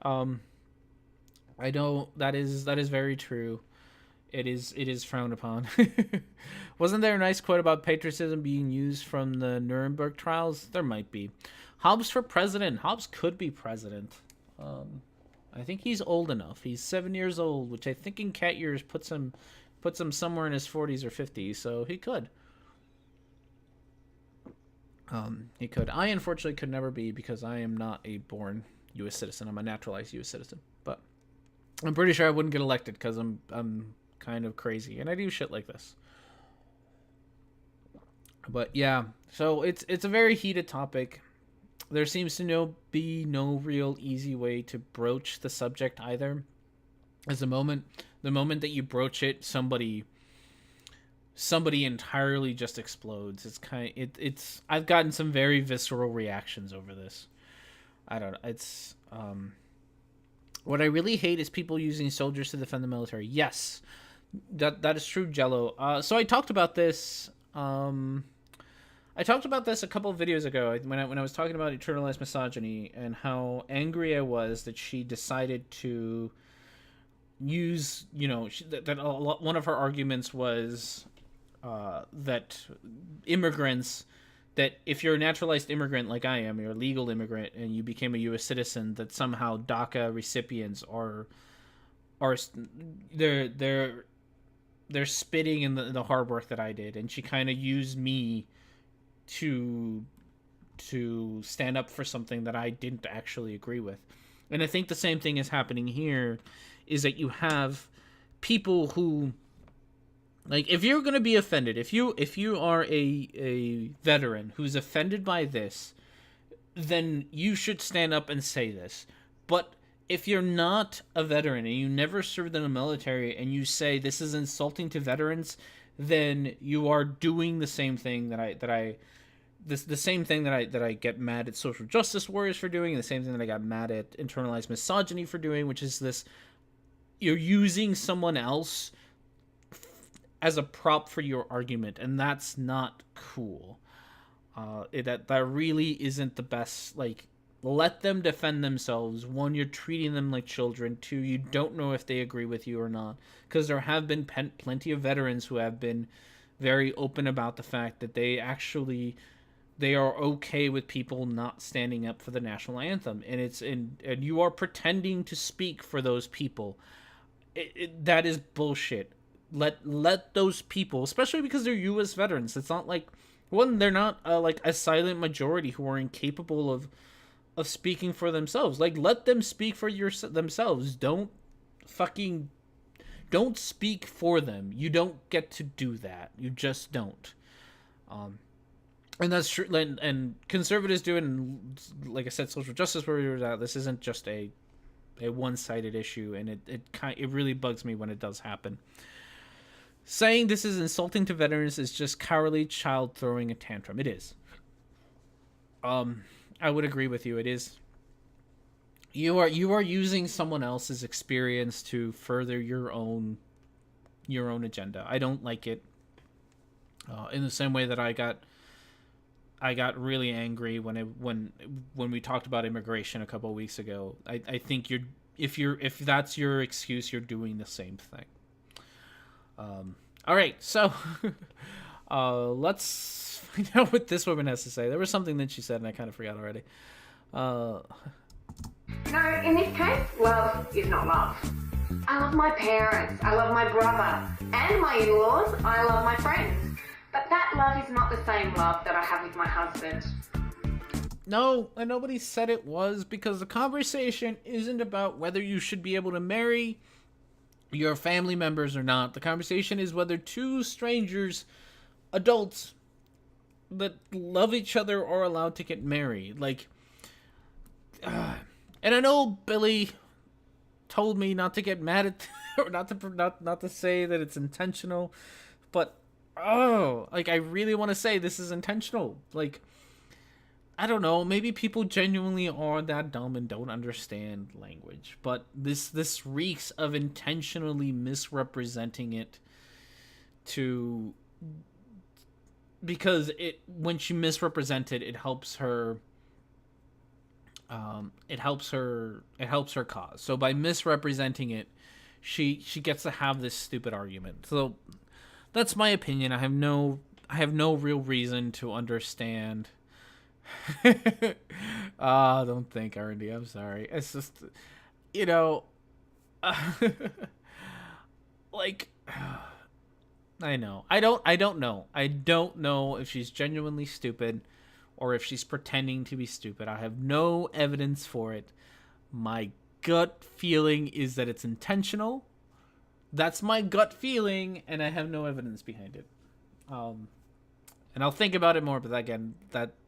S1: I know that is very true. It is frowned upon. Wasn't there a nice quote about patriotism being used from the Nuremberg trials? There might be. Hobbes for president. Hobbes could be president. I think he's old enough. He's 7 years old, which I think in cat years puts him somewhere in his 40s or 50s. So he could. He could. I unfortunately could never be, because I am not a born U.S. citizen. I'm a naturalized U.S. citizen. But I'm pretty sure I wouldn't get elected because I'm kind of crazy and I do shit like this. But yeah, so it's a very heated topic. There seems to be no real easy way to broach the subject either. As the moment that you broach it, somebody entirely just explodes. It's I've gotten some very visceral reactions over this. I don't know. It's what I really hate is people using soldiers to defend the military. Yes, that is true, Jello. So I talked about this. I talked about this a couple of videos ago when I was talking about internalized misogyny and how angry I was that she decided to use, one of her arguments was that immigrants, that if you're a naturalized immigrant like I am, you're a legal immigrant, and you became a U.S. citizen, that somehow DACA recipients are they're spitting in the hard work that I did, and she kind of used me to stand up for something that I didn't actually agree with. And I think the same thing is happening here, is that you have people who, like, if you're going to be offended, if you are a veteran who's offended by this, then you should stand up and say this. But if you're not a veteran and you never served in the military and you say this is insulting to veterans, then you are doing the same thing that I get mad at social justice warriors for doing, and the same thing that I got mad at internalized misogyny for doing, which is this: you're using someone else as a prop for your argument, and that's not cool. That really isn't the best. Like, let them defend themselves. One, you're treating them like children. Two, you don't know if they agree with you or not, because there have been plenty of veterans who have been very open about the fact that they are okay with people not standing up for the national anthem, and you are pretending to speak for those people. That is bullshit. Let those people, especially because they're U.S. veterans. It's not like, one, they're not like a silent majority who are incapable of speaking for themselves. Like, let them speak for themselves. Don't speak for them. You don't get to do that. You just don't. And that's true. And conservatives do it, and like I said, social justice warriors out. This isn't just a one-sided issue, and it really bugs me when it does happen. Saying this is insulting to veterans is just cowardly child throwing a tantrum. It is. I would agree with you. It is. You are using someone else's experience to further your own agenda. I don't like it. In the same way that I got really angry when we talked about immigration a couple of weeks ago. I think if that's your excuse, you're doing the same thing. All right, so let's find out what this woman has to say. There was something that she said, and I kind of forgot already.
S3: No, in this case, love is not love. I love my parents, I love my brother, and my in-laws, I love my friends. But that love is not the same love that I have with my husband.
S1: No, and nobody said it was, because the conversation isn't about whether you should be able to marry your family members or not. The conversation is whether two strangers, adults, that love each other are allowed to get married. Like, and I know Billy told me not to get mad at, or not to say that it's intentional, but I really want to say this is intentional. Like, I don't know, maybe people genuinely are that dumb and don't understand language, but this reeks of intentionally misrepresenting it to because when she misrepresented, it helps her. It helps her cause. So by misrepresenting it, she gets to have this stupid argument. So that's my opinion. I have no real reason to understand. Don't think, R&D. I'm sorry. It's just, like, I know. I don't know. I don't know if she's genuinely stupid or if she's pretending to be stupid. I have no evidence for it. My gut feeling is that it's intentional. That's my gut feeling, and I have no evidence behind it. And I'll think about it more, but again,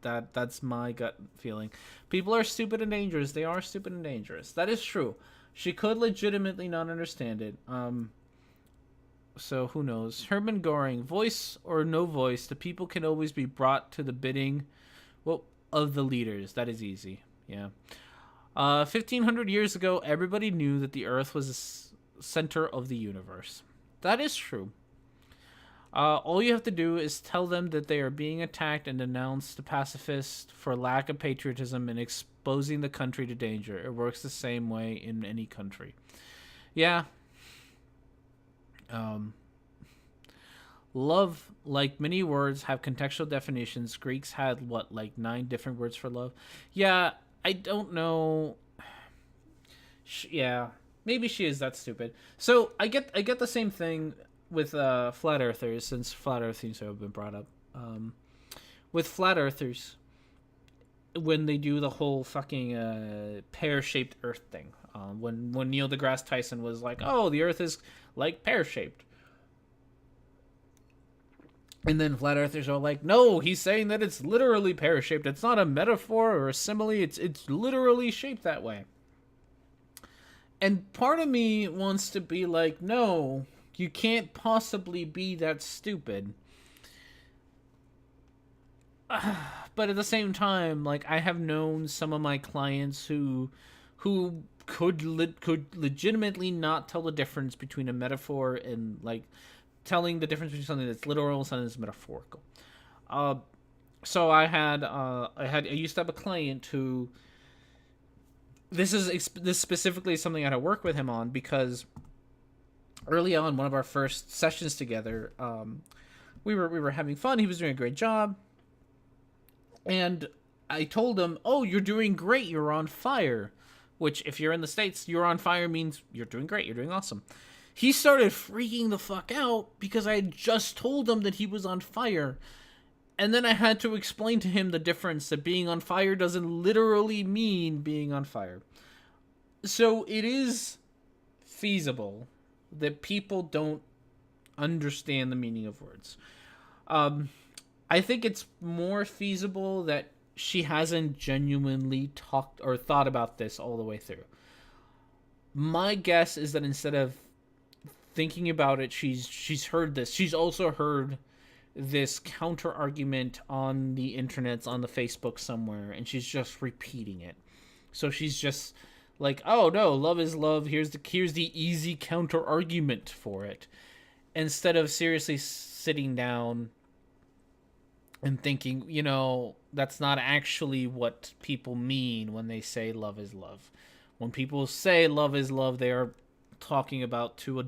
S1: that's my gut feeling. People are stupid and dangerous. They are stupid and dangerous. That is true. She could legitimately not understand it. So who knows? Hermann Goring, voice or no voice, the people can always be brought to the bidding, of the leaders. That is easy. Yeah. 1,500 years ago, everybody knew that the Earth was the center of the universe. That is true. All you have to do is tell them that they are being attacked and denounce the pacifists for lack of patriotism and exposing the country to danger. It works the same way in any country. Yeah. Love, like many words, have contextual definitions. Greeks had, 9 different words for love? Yeah, I don't know. Yeah, maybe she is that stupid. So I get the same thing with flat earthers, since flat earth seems to have been brought up. With flat earthers, when they do the whole fucking pear-shaped earth thing. When Neil deGrasse Tyson was like, oh, the earth is like pear-shaped. And then flat earthers are like, no, he's saying that it's literally pear-shaped. It's not a metaphor or a simile. It's literally shaped that way. And part of me wants to be like, no, you can't possibly be that stupid. But at the same time, like, I have known some of my clients who could legitimately not tell the difference between a metaphor and, like, telling the difference between something that's literal and something that's metaphorical. So I used to have a client who, this specifically is something I had to work with him on, because early on, one of our first sessions together, we were having fun. He was doing a great job, and I told him, "Oh, you're doing great. You're on fire." Which, if you're in the States, you're on fire means you're doing great. You're doing awesome. He started freaking the fuck out because I had just told him that he was on fire. And then I had to explain to him the difference, that being on fire doesn't literally mean being on fire. So it is feasible that people don't understand the meaning of words. I think it's more feasible that she hasn't genuinely talked or thought about this all the way through. My guess is that instead of thinking about it, she's heard this. She's also heard this counter argument on the internet, on the Facebook somewhere, and she's just repeating it. So she's just like, "Oh no, love is love. Here's the easy counter argument for it," instead of seriously sitting down and thinking, that's not actually what people mean when they say love is love. When people say love is love, they are talking about two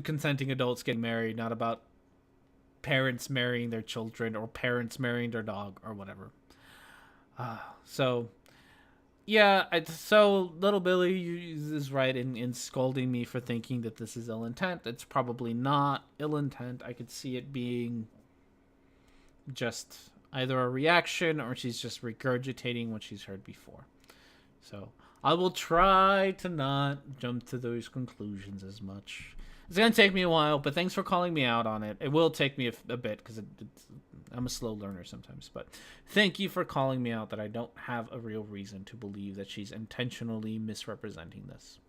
S1: consenting adults getting married, not about parents marrying their children or parents marrying their dog or whatever. So little Billy is right in scolding me for thinking that this is ill intent. It's probably not ill intent. I could see it being just either a reaction or she's just regurgitating what she's heard before. So I will try to not jump to those conclusions as much. It's going to take me a while, but thanks for calling me out on it. It will take me a bit because I'm a slow learner sometimes. But thank you for calling me out that I don't have a real reason to believe that she's intentionally misrepresenting this.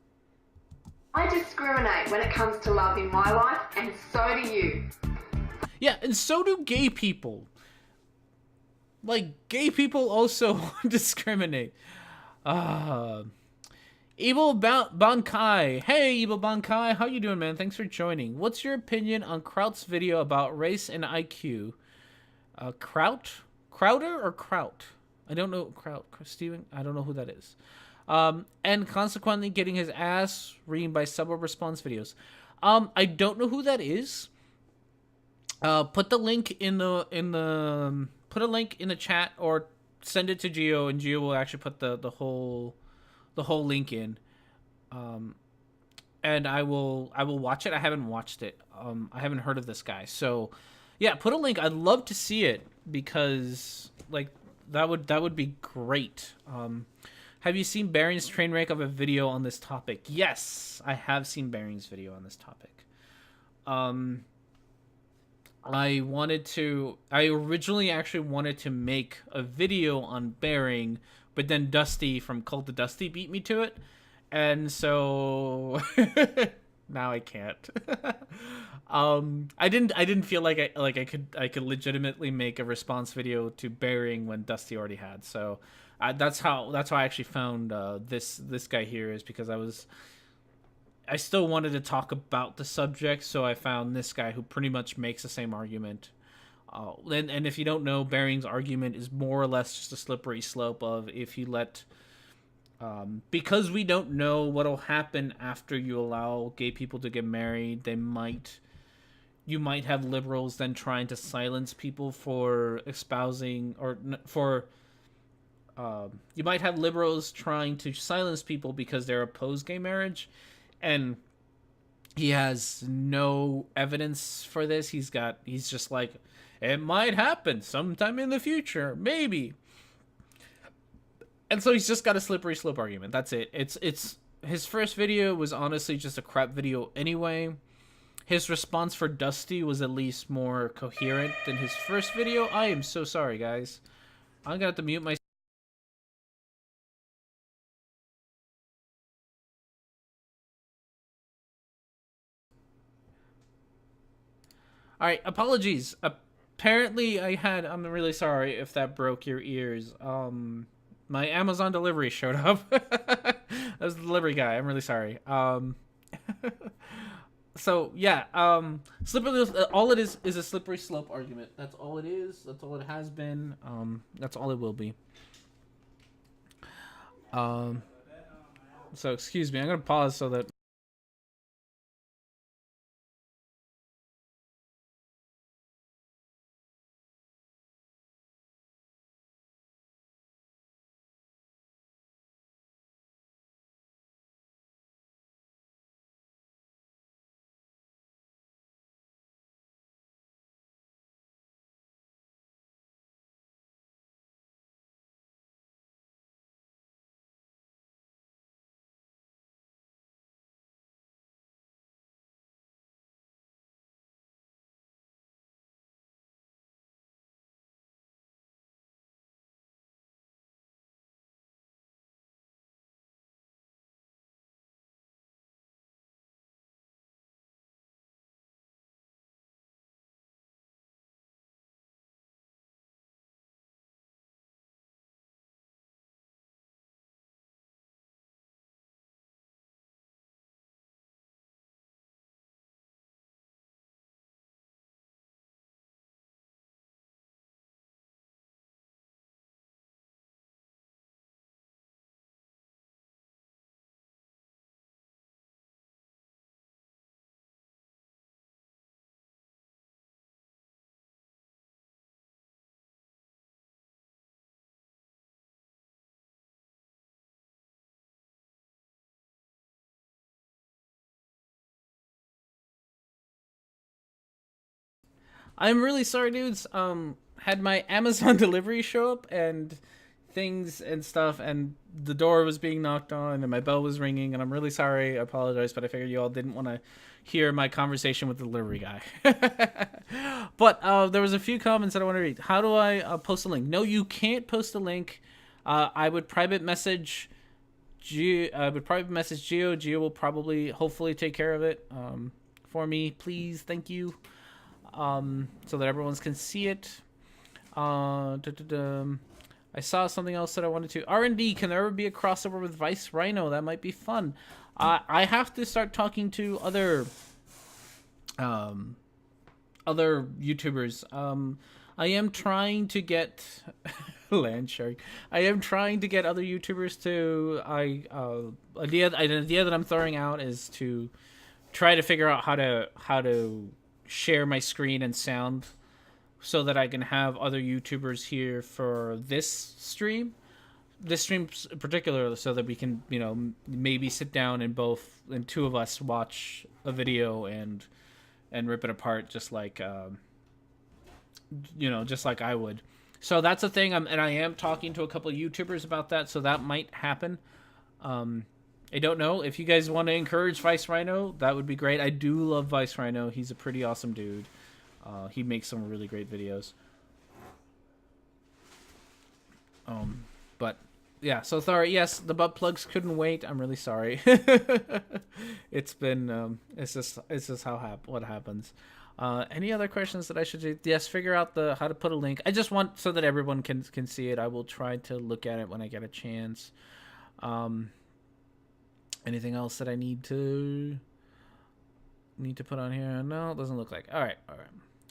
S3: I discriminate when it comes to love in my life, and so do you.
S1: Yeah, and so do gay people. Like, gay people also discriminate. Evil Bankai. Hey, Evil Bankai. How you doing, man? Thanks for joining. What's your opinion on Kraut's video about race and IQ? Crowder or Kraut? I don't know. Kraut. Steven? I don't know who that is. And consequently getting his ass reamed by sub response videos. I don't know who that is. Put the link in the put a link in the chat or send it to Geo, and Geo will actually put the whole link in. And I will watch it. I haven't watched it. I haven't heard of this guy. So yeah, put a link. I'd love to see it because like that would be great. Have you seen Baring's train wreck of a video on this topic? Yes, I have seen Baring's video on this topic. I originally actually wanted to make a video on Baring, but then Dusty from Cult of Dusty beat me to it, and so now I can't. I didn't feel like I could legitimately make a response video to Baring when Dusty already had. So that's how I actually found this guy here, is because I still wanted to talk about the subject, so I found this guy who pretty much makes the same argument. And if you don't know, Baring's argument is more or less just a slippery slope of if you let... because we don't know what'll happen after you allow gay people to get married, you might have liberals then trying to silence people for espousing, or for... you might have liberals trying to silence people because they're opposed gay marriage, and he has no evidence for this. He's just like, it might happen sometime in the future, maybe. And so he's just got a slippery slope argument. That's it. It's his first video was honestly just a crap video anyway. His response for Dusty was at least more coherent than his first video. I am so sorry, guys. I'm gonna have to mute my... Alright, apologies. Apparently I'm really sorry if that broke your ears. My Amazon delivery showed up. That was the delivery guy. I'm really sorry. So yeah, all it is a slippery slope argument. That's all it is. That's all it has been. That's all it will be. So excuse me. I'm gonna pause so that... I'm really sorry, dudes. Had my Amazon delivery show up and things and stuff, and the door was being knocked on and my bell was ringing, and I'm really sorry. I apologize, but I figured you all didn't want to hear my conversation with the delivery guy. But there was a few comments that I want to read. How do I post a link? No, you can't post a link. I would private message Geo. Geo will probably, hopefully, take care of it for me. Please, thank you. So that everyone can see it. I saw something else that I wanted to. R&D, can there ever be a crossover with Vice Rhino? That might be fun. I have to start talking to other YouTubers. I am trying to get land shark. I am trying to get other YouTubers to. An idea that I'm throwing out is to try to figure out how to share my screen and sound so that I can have other YouTubers here for this stream in particular, so that we can, maybe sit down and two of us watch a video and rip it apart, just like just like I would. So that's a thing. And I am talking to a couple of YouTubers about that, so that might happen. I don't know if you guys want to encourage Vice Rhino. That would be great. I do love Vice Rhino. He's a pretty awesome dude. He makes some really great videos. But yeah, so Thar, yes, the butt plugs couldn't wait. I'm really sorry. It's been it's just what happens. Any other questions that I should do? Yes, figure out how to put a link. I just want so that everyone can see it. I will try to look at it when I get a chance. Anything else that I need to put on here? No, it doesn't look like. All right.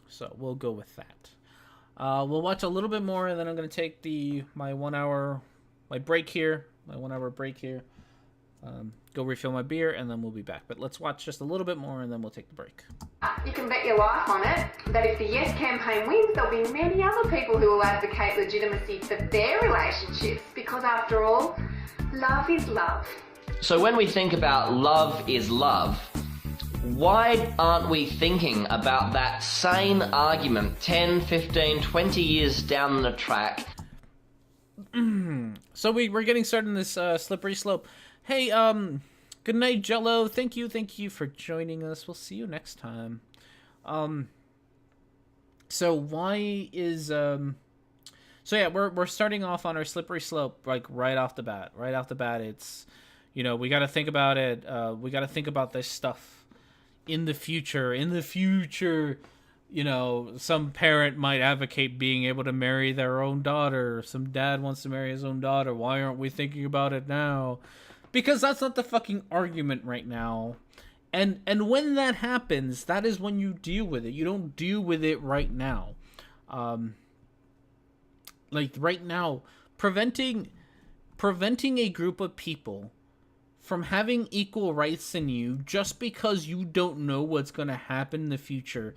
S1: So we'll go with that. We'll watch a little bit more, and then I'm gonna take my 1 hour break here. My 1 hour break here. Go refill my beer, and then we'll be back. But let's watch just a little bit more, and then we'll take the break.
S3: You can bet your life on it that if the Yes campaign wins, there'll be many other people who will advocate legitimacy for their relationships, because after all, love is love.
S2: So when we think about love is love, why aren't we thinking about that same argument 10, 15, 20 years down the track?
S1: So we're getting started in this slippery slope. Hey, good night, Jello. Thank you for joining us. We'll see you next time. So why is so yeah, we're starting off on our slippery slope, like right off the bat. It's, we got to think about it. We got to think about this stuff in the future. Some parent might advocate being able to marry their own daughter. Some dad wants to marry his own daughter. Why aren't we thinking about it now? Because that's not the fucking argument right now. And when that happens, that is when you deal with it. You don't deal with it right now. Like right now, preventing a group of people from having equal rights than you just because you don't know what's going to happen in the future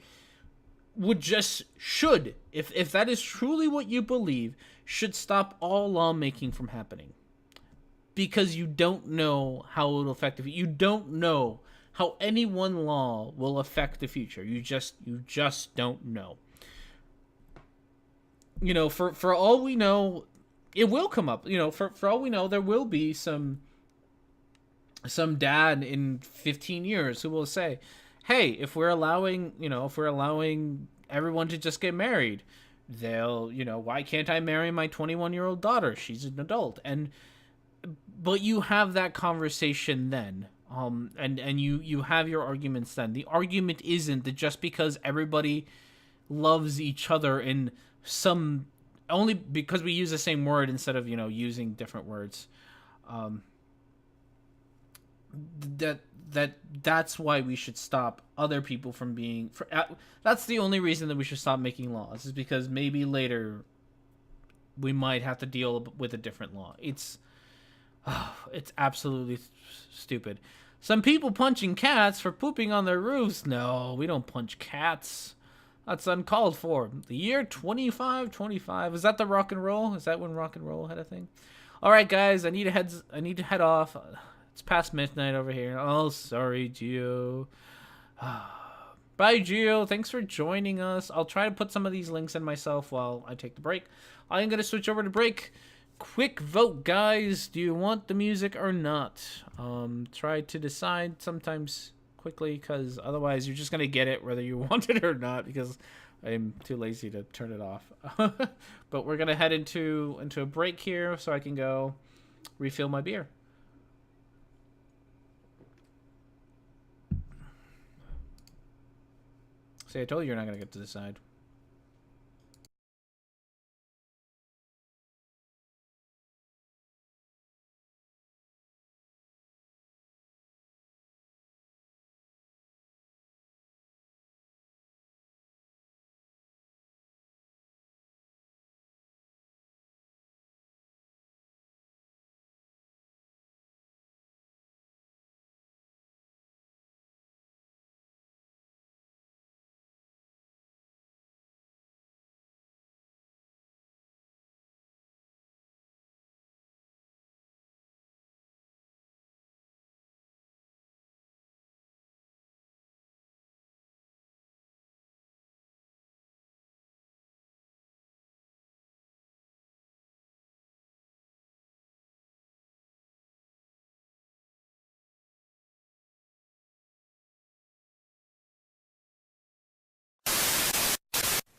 S1: should, if that is truly what you believe, should stop all lawmaking from happening. Because you don't know how it will affect the future. You don't know how any one law will affect the future. You just don't know. For all we know, it will come up. For all we know, there will be some dad in 15 years who will say, hey, if we're allowing everyone to just get married, they'll, why can't I marry my 21-year-old daughter? She's an adult. But you have that conversation then. And you have your arguments then. The argument isn't that just because everybody loves each other in some, only because we use the same word instead of, using different words. That's why we should stop other people from being. That's the only reason that we should stop making laws, is because maybe later we might have to deal with a different law. It's absolutely stupid. Some people punching cats for pooping on their roofs. No, we don't punch cats. That's uncalled for. The year 2525. Is that the rock and roll? Is that when rock and roll had a thing? All right, guys, I need to head off. It's past midnight over here. Oh, sorry, Gio. Bye, Gio. Thanks for joining us. I'll try to put some of these links in myself while I take the break. I'm going to switch over to break. Quick vote, guys. Do you want the music or not? Try to decide sometimes quickly, because otherwise you're just going to get it whether you want it or not, because I'm too lazy to turn it off. But we're going to head into a break here so I can go refill my beer. See, I told you you're not going to get to decide.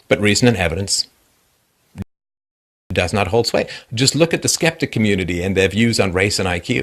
S4: But reason and evidence does not hold sway. Just look at the skeptic community and their views on race and IQ.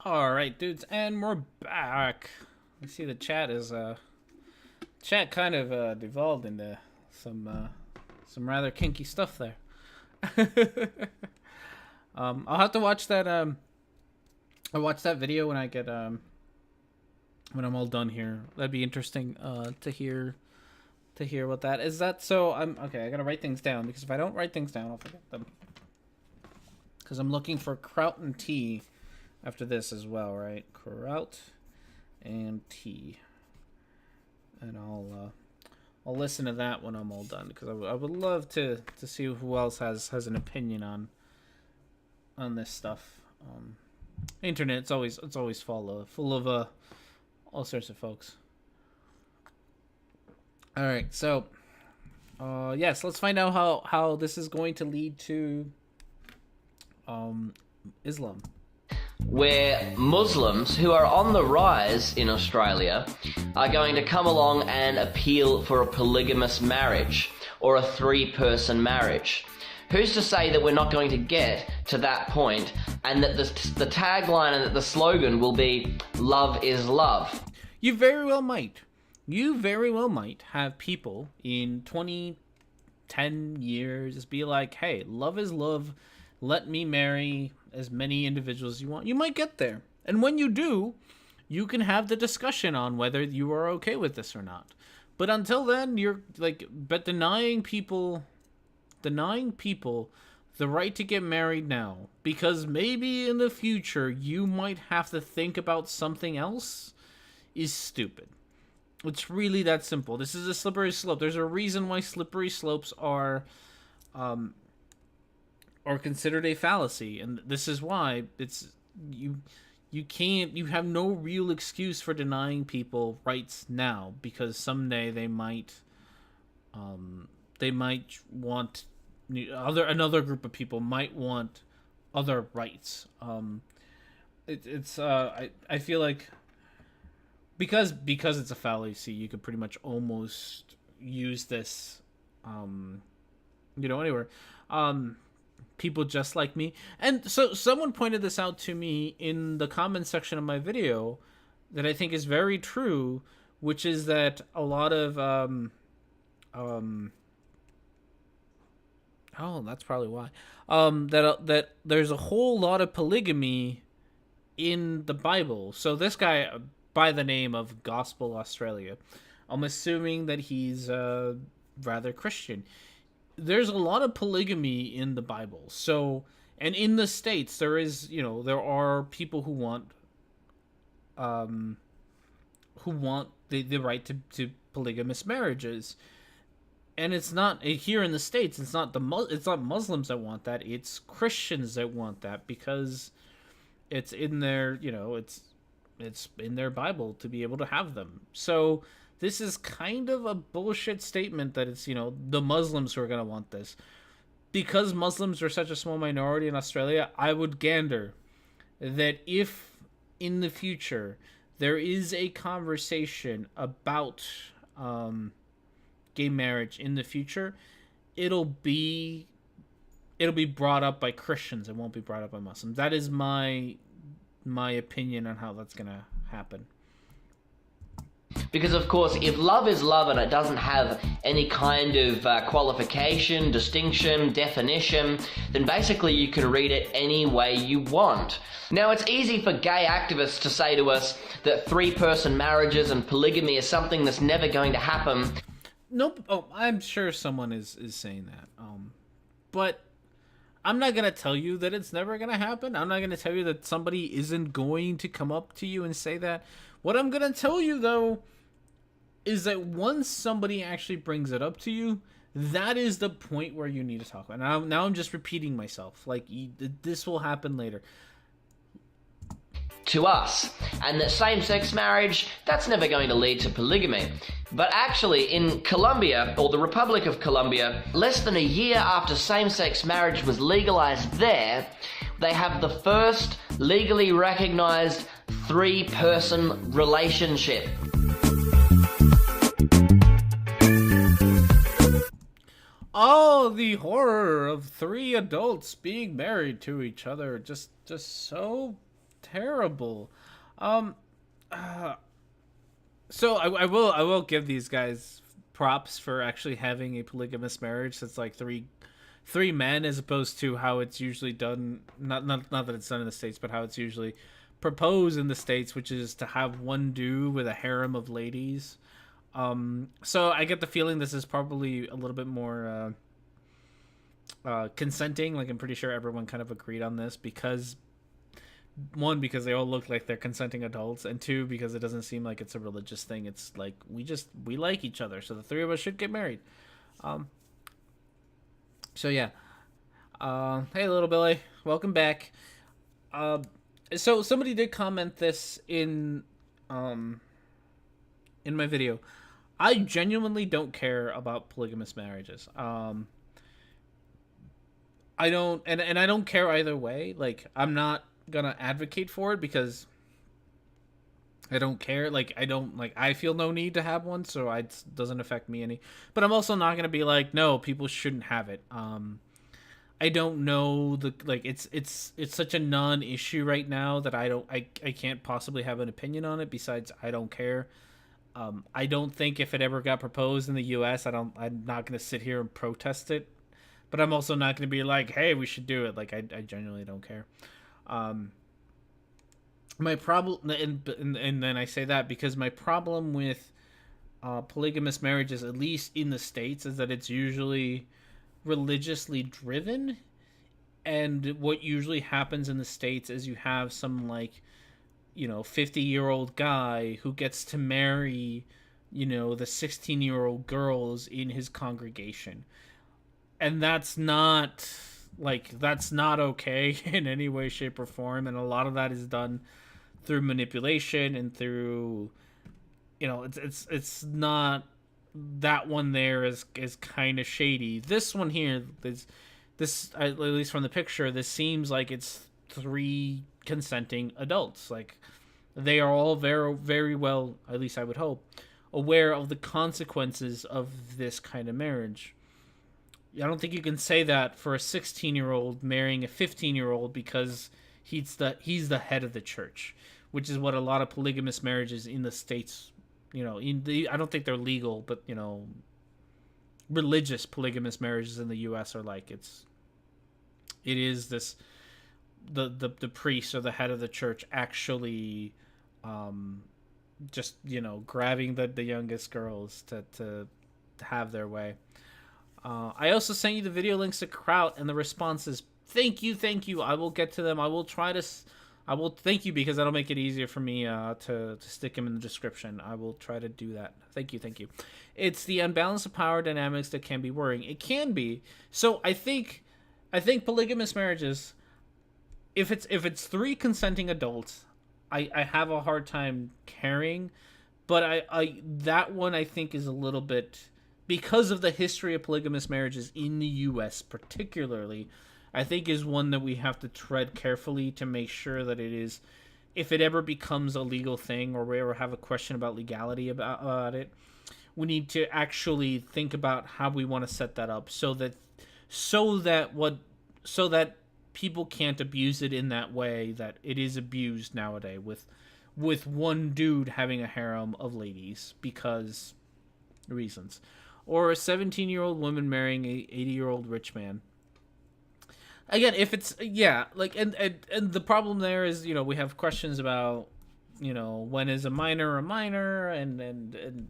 S1: All right, dudes, and we're back. I see the chat is chat kind of devolved into some rather kinky stuff there. I'll have to watch that. I'll watch that video when I get when I'm all done here. That'd be interesting to hear what that is. That so I'm okay. I gotta write things down because if I don't write things down, I'll forget them. Because I'm looking for kraut and tea after this as well, right? Kraut and tea, and I'll listen to that when I'm all done because I would love to see who else has an opinion on this stuff. Internet, it's always full of all sorts of folks. All right, so yes, let's find out how this is going to lead to Islam.
S2: Where Muslims who are on the rise in Australia are going to come along and appeal for a polygamous marriage or a 3-person marriage. Who's to say that we're not going to get to that point, and that the tagline and that the slogan will be "Love is love"?
S1: You very well might. You very well might have people in 10 years be like, hey, love is love. Let me marry as many individuals as you want. You might get there. And when you do, you can have the discussion on whether you are okay with this or not. But until then, you're like, but denying people the right to get married now, because maybe in the future you might have to think about something else, is stupid. It's really that simple. This is a slippery slope. There's a reason why slippery slopes are considered a fallacy, and this is why it's you have no real excuse for denying people rights now, because someday they might want another group of people might want other rights. I feel like because it's a fallacy, you could pretty much almost use this anywhere. People just like me. And so someone pointed this out to me in the comments section of my video that I think is very true, which is that a lot of that's probably why that there's a whole lot of polygamy in the Bible. So this guy by the name of Gospel Australia, I'm assuming that he's rather Christian. There's a lot of polygamy in the Bible. So, and in the States, there are people who want the right to polygamous marriages. And it's not here in the States. It's not Muslims that want that. It's Christians that want that, because it's in their it's in their Bible to be able to have them. So this is kind of a bullshit statement that it's the Muslims who are going to want this, because Muslims are such a small minority in Australia. I would gander that if in the future there is a conversation about gay marriage in the future, it'll be brought up by Christians. It won't be brought up by Muslims. That is my opinion on how that's gonna happen.
S2: Because, of course, if love is love and it doesn't have any kind of qualification, distinction, definition, then basically you can read it any way you want. Now, it's easy for gay activists to say to us that 3-person marriages and polygamy is something that's never going to happen.
S1: Nope. Oh, I'm sure someone is saying that. But I'm not going to tell you that it's never going to happen. I'm not going to tell you that somebody isn't going to come up to you and say that. What I'm going to tell you, though, is that once somebody actually brings it up to you, that is the point where you need to talk about it. Now I'm just repeating myself. Like, this will happen later.
S2: To us, and that same-sex marriage, that's never going to lead to polygamy. But actually, in Colombia, or the Republic of Colombia, less than a year after same-sex marriage was legalized there, they have the first legally recognized 3-person relationship.
S1: Oh, the horror of 3 adults being married to each other. Just so terrible. So I will give these guys props for actually having a polygamous marriage that's like three men, as opposed to how it's usually done. Not that it's done in the States, but how it's usually proposed in the States, which is to have one dude with a harem of ladies. So I get the feeling this is probably a little bit more consenting. Like, I'm pretty sure everyone kind of agreed on this, because one, because they all look like they're consenting adults, and 2, because it doesn't seem like it's a religious thing. It's like we like each other, so the 3 of us should get married. So yeah. Hey, little Billy, welcome back. So somebody did comment this in my video. I genuinely don't care about polygamous marriages. I don't, and I don't care either way. Like, I'm not gonna advocate for it because I don't care. Like, I feel no need to have one, so it doesn't affect me any. But I'm also not gonna be like, no, people shouldn't have it. I don't know the like it's such a non-issue right now that I can't possibly have an opinion on it. Besides, I don't care. I don't think if it ever got proposed in the U.S., I'm not going to sit here and protest it. But I'm also not going to be like, hey, we should do it. Like I genuinely don't care. My problem, and then I say that because my problem with polygamous marriages, at least in the States, is that it's usually religiously driven. And what usually happens in the States is you have some, like, 50-year-old guy who gets to marry, the 16-year-old girls in his congregation. And that's not okay in any way, shape, or form. And a lot of that is done through manipulation and through, it's not, that one there is kind of shady. This one here, this at least from the picture, this seems like it's 3 consenting adults. Like, they are all very, very well, at least I would hope, aware of the consequences of this kind of marriage. I don't think you can say that for a 16-year-old marrying a 15-year-old because he's the head of the church, which is what a lot of polygamous marriages in the States, I don't think they're legal, but religious polygamous marriages in the U.S. are like, it is this, the priest or the head of the church actually just grabbing the youngest girls to have their way. I also sent you the video links to Kraut and the responses. Thank you. I will get to them. I will thank you because that'll make it easier for me to stick them in the description. I will try to do that. Thank you. It's the unbalance of power dynamics that can be worrying. It can be. So I think polygamous marriages, if it's 3 consenting adults, I have a hard time caring, but I that one I think is a little bit, because of the history of polygamous marriages in the U.S. particularly, I think is one that we have to tread carefully to make sure that it is, if it ever becomes a legal thing or we ever have a question about legality about it, we need to actually think about how we want to set that up so that people can't abuse it in that way that it is abused nowadays with one dude having a harem of ladies because reasons. Or a 17-year-old woman marrying a 80-year-old rich man. Again, if it's, and the problem there is, we have questions about, when is a minor, and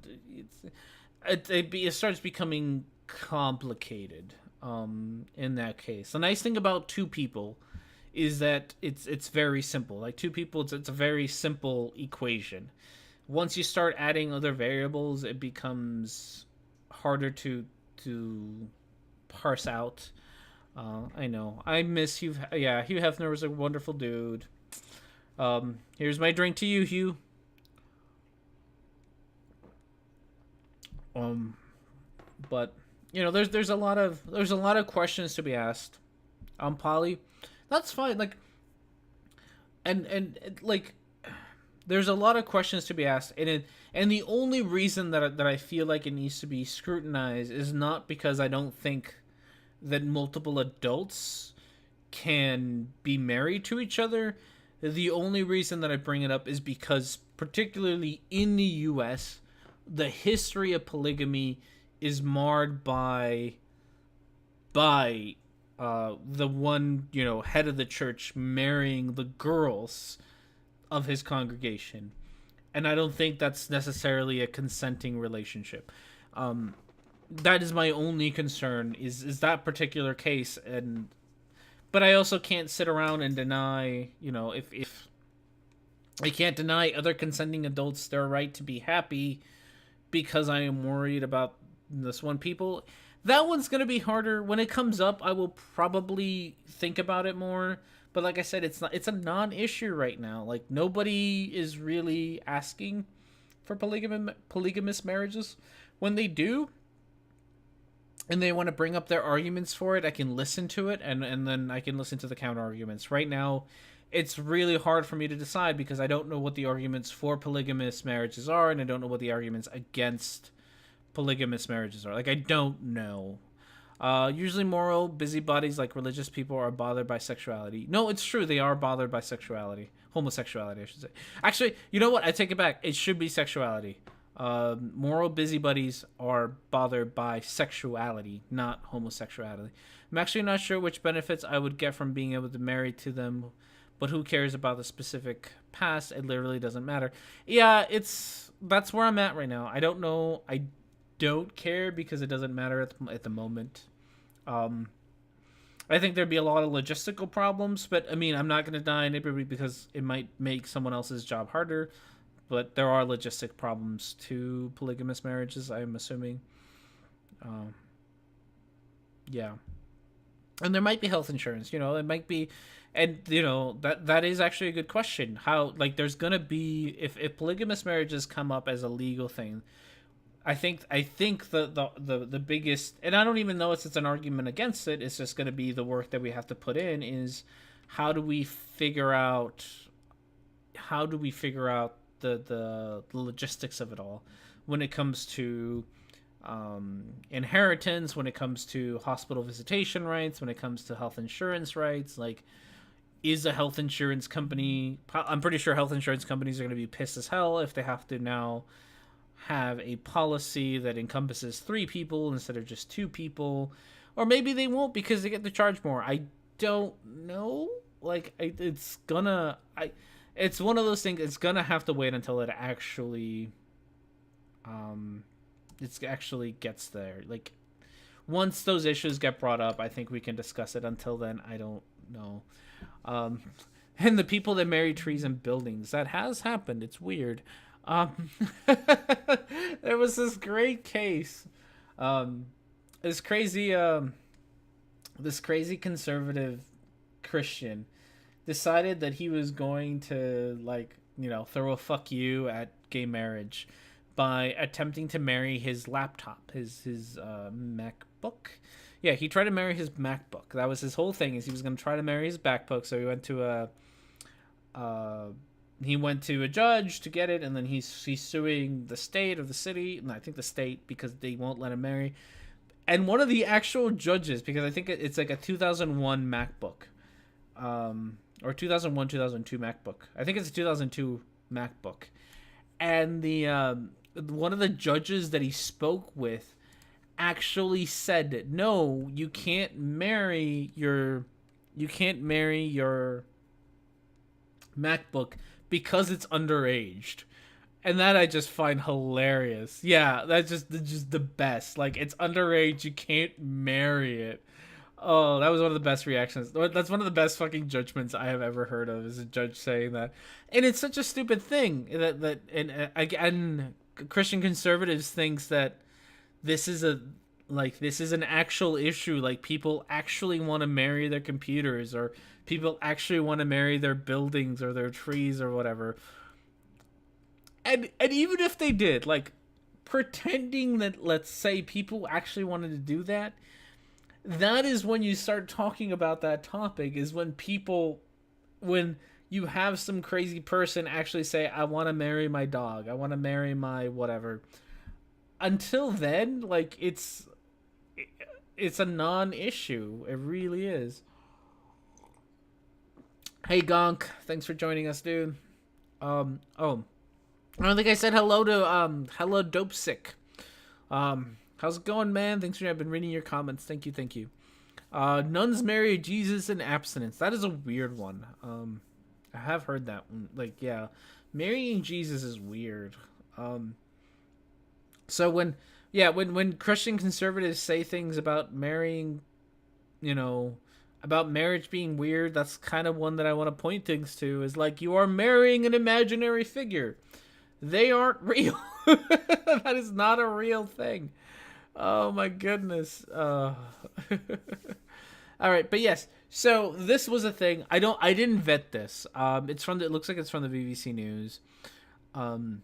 S1: it starts becoming complicated in that case. The nice thing about 2 people is that it's very simple. Like, 2 people, it's a very simple equation. Once you start adding other variables, it becomes harder to parse out. I know. I miss Hugh. Yeah, Hugh Hefner was a wonderful dude. Here's my drink to you, Hugh. But there's a lot of questions to be asked. Poly, that's fine. Like, and like, there's a lot of questions to be asked, and the only reason that I feel like it needs to be scrutinized is not because I don't think that multiple adults can be married to each other. The only reason that I bring it up is because, particularly in the U.S., the history of polygamy is marred by the one head of the church marrying the girls of his congregation, and I don't think that's necessarily a consenting relationship. That is my only concern is that particular case, but I also can't sit around and deny, if I can't deny other consenting adults their right to be happy because I am worried about this one people. That one's going to be harder. When it comes up, I will probably think about it more. But like I said, it's a non-issue right now. Like, nobody is really asking for polygamous marriages. When they do, and they want to bring up their arguments for it, I can listen to it, and then I can listen to the counter arguments. Right now, it's really hard for me to decide because I don't know what the arguments for polygamous marriages are, and I don't know what the arguments against polygamous marriages are. Like, I don't know. Usually moral busybodies like religious people are bothered by sexuality. No, it's true. They are bothered by sexuality. Homosexuality, I should say. Actually, you know what? I take it back. It should be sexuality. Moral busybodies are bothered by sexuality, not homosexuality. I'm actually not sure which benefits I would get from being able to marry to them, but who cares about the specific past? It literally doesn't matter. Yeah, that's where I'm at right now. I don't know. I don't care because it doesn't matter at the moment. I think there'd be a lot of logistical problems, but I mean, I'm not going to deny anybody because it might make someone else's job harder. But there are logistic problems to polygamous marriages, I'm assuming. Yeah. And there might be health insurance, it might be, and that is actually a good question. How, like, there's going to be, if polygamous marriages come up as a legal thing, I think the biggest, and I don't even know if it's an argument against it. It's just going to be the work that we have to put in is how do we figure out the logistics of it all when it comes to inheritance, when it comes to hospital visitation rights, when it comes to health insurance rights. Like, is a health insurance company, I'm pretty sure health insurance companies are going to be pissed as hell if they have to now have a policy that encompasses 3 people instead of just 2 people, or maybe they won't because they get to charge more. I don't know. Like, it's one of those things. It's gonna have to wait until it actually gets there. Like, once those issues get brought up, I think we can discuss it. Until then, I don't know. And the people that marry trees and buildings, that has happened. It's weird. There was this great case. This crazy conservative Christian decided that he was going to, like, throw a fuck you at gay marriage by attempting to marry his laptop, his MacBook. Yeah, he tried to marry his MacBook. That was his whole thing, is he was going to try to marry his MacBook. So he went to a judge to get it, and then he's suing the state or the city, and I think the state, because they won't let him marry. And one of the actual judges, because I think it's like a 2001 MacBook, or 2001, 2002 MacBook. I think it's a 2002 MacBook. And the one of the judges that he spoke with actually said, no, you can't marry your MacBook because it's underaged. And that I just find hilarious. Yeah, that's just the best. Like, it's underage, you can't marry it. Oh, that was one of the best reactions. That's one of the best fucking judgments I have ever heard of, is a judge saying that. And it's such a stupid thing and Christian conservatives thinks that this is an actual issue. Like, people actually want to marry their computers, or people actually want to marry their buildings or their trees or whatever. And even if they did, like, pretending that, let's say, people actually wanted to do that, that is when you start talking about that topic, is when you have some crazy person actually say, I want to marry my dog, I want to marry my whatever. Until then, like, it's a non-issue. It really is. Hey Gonk, thanks for joining us, dude. I don't think I said hello to hello Dope Sick. How's it going, man? Thanks for, I've been reading your comments. Thank you. Nuns marry Jesus and abstinence. That is a weird one. I have heard that one. Like, yeah, marrying Jesus is weird. So when Christian conservatives say things about marrying, about marriage being weird, that's kind of one that I want to point things to, is like, you are marrying an imaginary figure. They aren't real. That is not a real thing. Oh my goodness. All right, but yes. So this was a thing. I didn't vet this. It looks like it's from the BBC News. And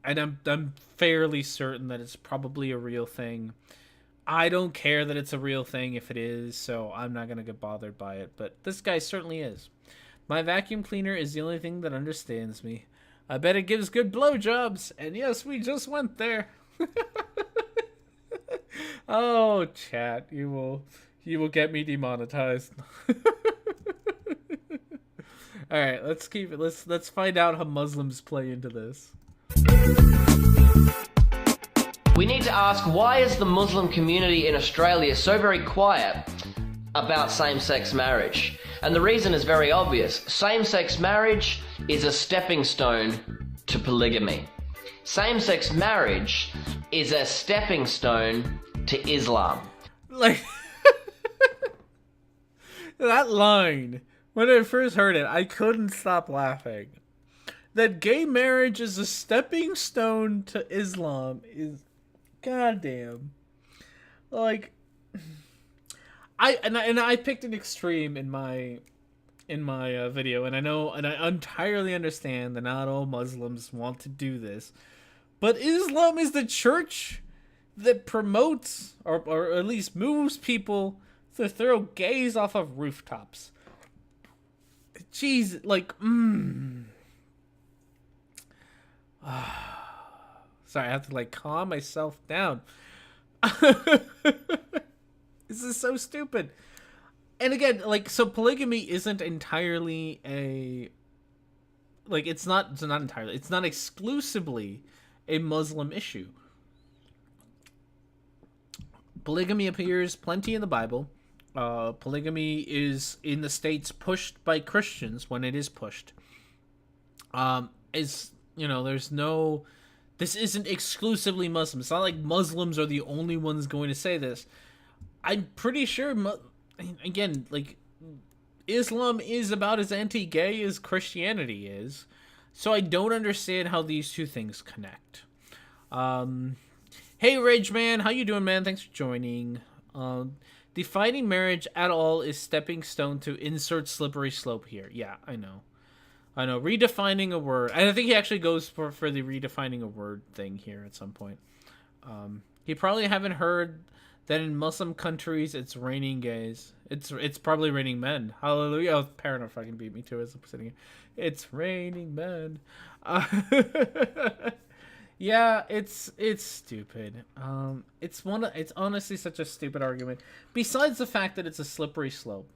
S1: I'm fairly certain that it's probably a real thing. I don't care that it's a real thing if it is, so I'm not going to get bothered by it. But this guy certainly is. My vacuum cleaner is the only thing that understands me. I bet it gives good blowjobs. And yes, we just went there. Oh, chat, you will get me demonetized. All right, let's keep it. Let's find out how Muslims play into this.
S2: We need to ask, why is the Muslim community in Australia so very quiet about same-sex marriage? And the reason is very obvious. Same-sex marriage is a stepping stone to polygamy. Same-sex marriage is a stepping stone to Islam.
S1: Like, that line, when I first heard it, I couldn't stop laughing. That gay marriage is a stepping stone to Islam is goddamn. Like, I picked an extreme in my video, and I entirely understand that not all Muslims want to do this, but Islam is the church that promotes or at least moves people to throw gays off of rooftops. Jeez, like, sorry, I have to like calm myself down. This is so stupid. And again, like, so polygamy isn't entirely it's not exclusively a Muslim issue. Polygamy appears plenty in the Bible. Polygamy is in the States pushed by Christians when it is pushed. This isn't exclusively Muslim. It's not like Muslims are the only ones going to say this. I'm pretty sure, again, like, Islam is about as anti-gay as Christianity is. So I don't understand how these two things connect. Hey, Rage Man, how you doing, man? Thanks for joining. Defining marriage at all is stepping stone to insert slippery slope here. Yeah, I know. Redefining a word. And I think he actually goes for the redefining a word thing here at some point. He probably haven't heard that in Muslim countries it's raining gays. It's probably raining men. Hallelujah. Oh, Parano fucking beat me too as I'm sitting here. It's raining men. Yeah, it's stupid. It's honestly such a stupid argument. Besides the fact that it's a slippery slope.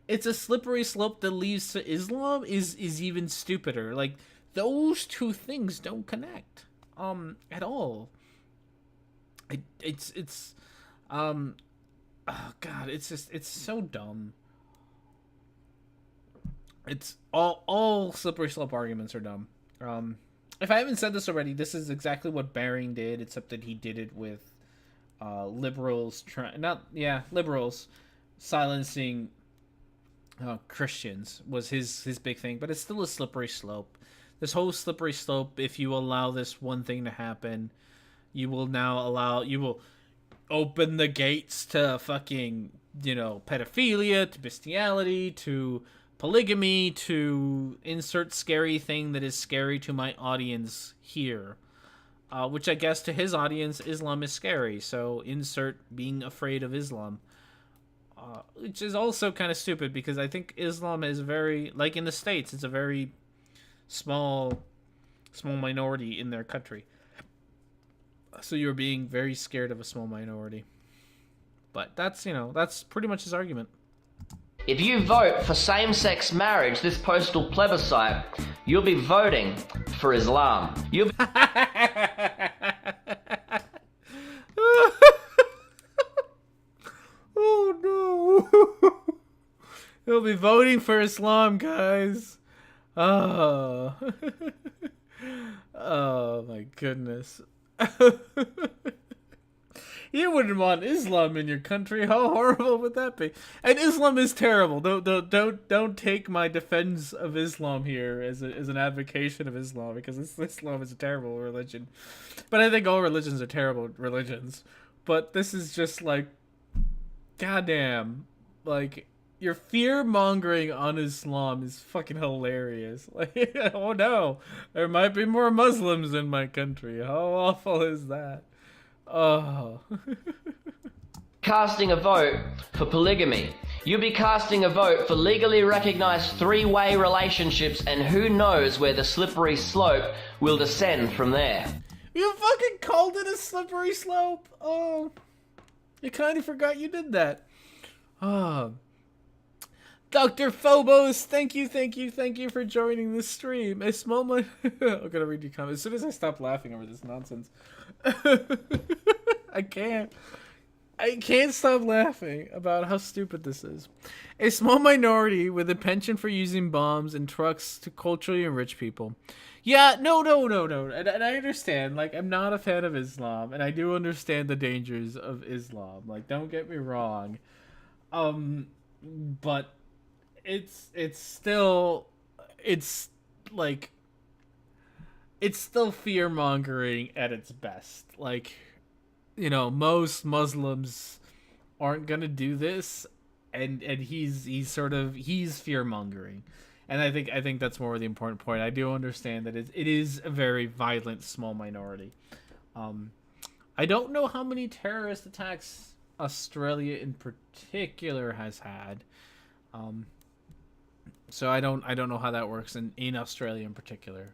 S1: It's a slippery slope that leads to Islam is even stupider. Like, those two things don't connect at all. Oh god, it's so dumb. It's all slippery slope arguments are dumb. If I haven't said this already, this is exactly what Baring did, except that he did it with liberals silencing Christians was his big thing, but it's still a slippery slope. This whole slippery slope, if you allow this one thing to happen, you will open the gates to fucking, pedophilia, to bestiality, to polygamy, to insert scary thing that is scary to my audience here. Which I guess to his audience, Islam is scary, so insert being afraid of Islam. Which is also kind of stupid, because I think Islam is very, like in the States, it's a very small minority in their country. So you're being very scared of a small minority. But that's pretty much his argument.
S2: If you vote for same-sex marriage this postal plebiscite, you'll be voting for Islam.
S1: Oh no! You'll be voting for Islam, guys. Oh, oh my goodness. You wouldn't want Islam in your country. How horrible would that be? And Islam is terrible. Don't take my defense of Islam here as an advocation of Islam, because Islam is a terrible religion. But I think all religions are terrible religions. But this is just like, goddamn, like, your fear mongering on Islam is fucking hilarious. Like, oh no, there might be more Muslims in my country. How awful is that? Oh.
S2: Casting a vote for polygamy. You'll be casting a vote for legally recognized three-way relationships, and who knows where the slippery slope will descend from there.
S1: You fucking called it a slippery slope? Oh. I kind of forgot you did that. Ah. Dr. Phobos, thank you for joining the stream. A small I'm gonna read your comments as soon as I stop laughing over this nonsense. I can't stop laughing about how stupid this is. A small minority with a penchant for using bombs and trucks to culturally enrich people. Yeah, no. And I understand. Like, I'm not a fan of Islam, and I do understand the dangers of Islam. Like, don't get me wrong. But it's still like it's still fear mongering at its best. Like, most Muslims aren't gonna do this, and he's fear mongering, and I think that's more the important point. I do understand that it is a very violent small minority. I don't know how many terrorist attacks Australia in particular has had. So I don't know how that works in Australia in particular.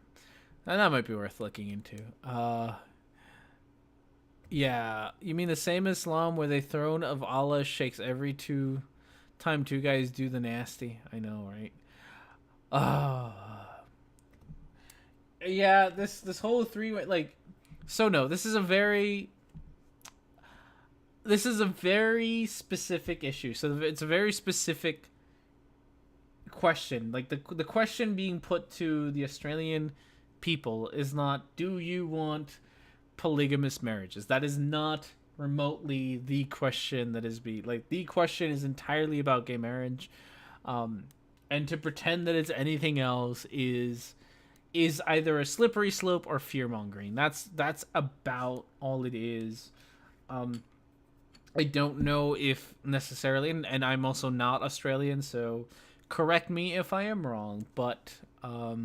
S1: And that might be worth looking into. Yeah, you mean the same Islam where the throne of Allah shakes every time two guys do the nasty? I know, right? Yeah, this whole three-way, like, so no, this is a very specific issue. So it's a very specific question. Like, the question being put to the Australian people is not, do you want polygamous marriages? That is not remotely the question that is the question is entirely about gay marriage. And to pretend that it's anything else is either a slippery slope or fear mongering. That's about all it is. I don't know if necessarily, and I'm also not Australian, so correct me if I am wrong, but I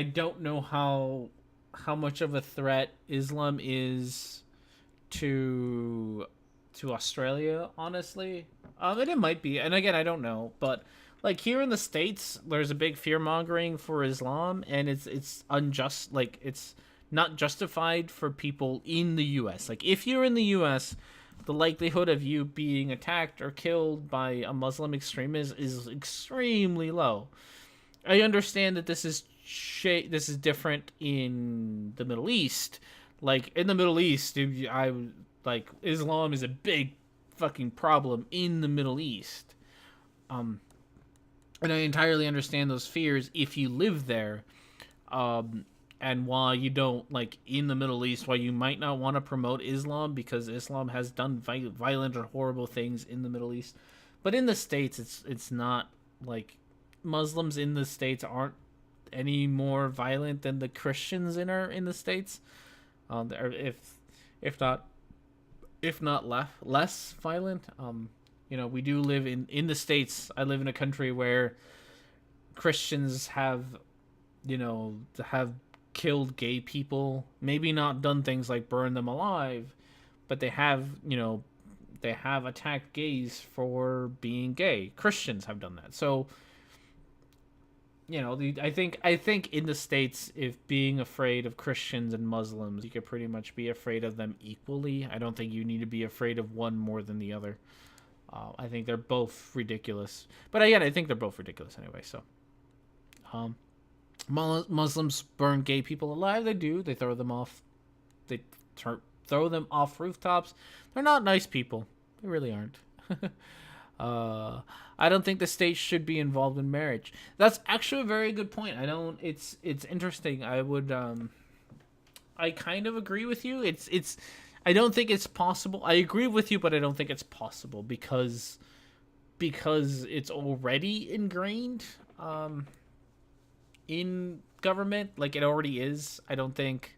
S1: don't know how much of a threat Islam is to Australia, honestly. And it might be, and again, I don't know, but like here in the States, there's a big fear mongering for Islam, and it's unjust. Like, it's not justified for people in the U.S. Like, if you're in the U.S., the likelihood of you being attacked or killed by a Muslim extremist is extremely low. I understand that this is different in the Middle East. Like, in the Middle East, Islam is a big fucking problem in the Middle East. And I entirely understand those fears if you live there. And while you don't, like, in the Middle East, while you might not want to promote Islam because Islam has done violent or horrible things in the Middle East, but in the States, it's not like Muslims in the States aren't any more violent than the Christians in the States. If not less violent. We do live in the States. I live in a country where Christians have killed gay people, maybe not done things like burn them alive, but they have attacked gays for being gay. Christians have done that. So, I think in the States, if being afraid of Christians and Muslims, you could pretty much be afraid of them equally. I don't think you need to be afraid of one more than the other. I think they're both ridiculous. But again, I think they're both ridiculous anyway, so. Muslims burn gay people alive. They do. They throw them off. They throw them off rooftops. They're not nice people. They really aren't. I don't think the state should be involved in marriage. That's actually a very good point. It's interesting. I kind of agree with you. I don't think it's possible. I agree with you, but I don't think it's possible because it's already ingrained in government. Like, it already is. I don't think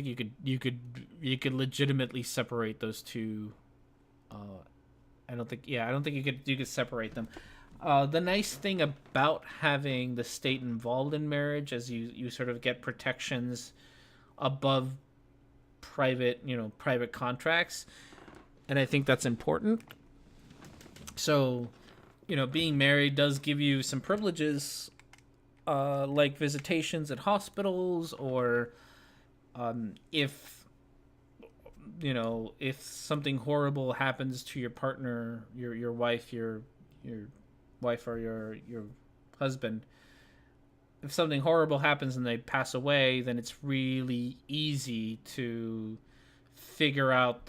S1: you could legitimately separate those two. I don't think you could separate them. The nice thing about having the state involved in marriage, as you sort of get protections above private contracts, and I think that's important. So, being married does give you some privileges, like visitations at hospitals, or if if something horrible happens to your partner, your wife, your wife or your husband, if something horrible happens and they pass away, then it's really easy to figure out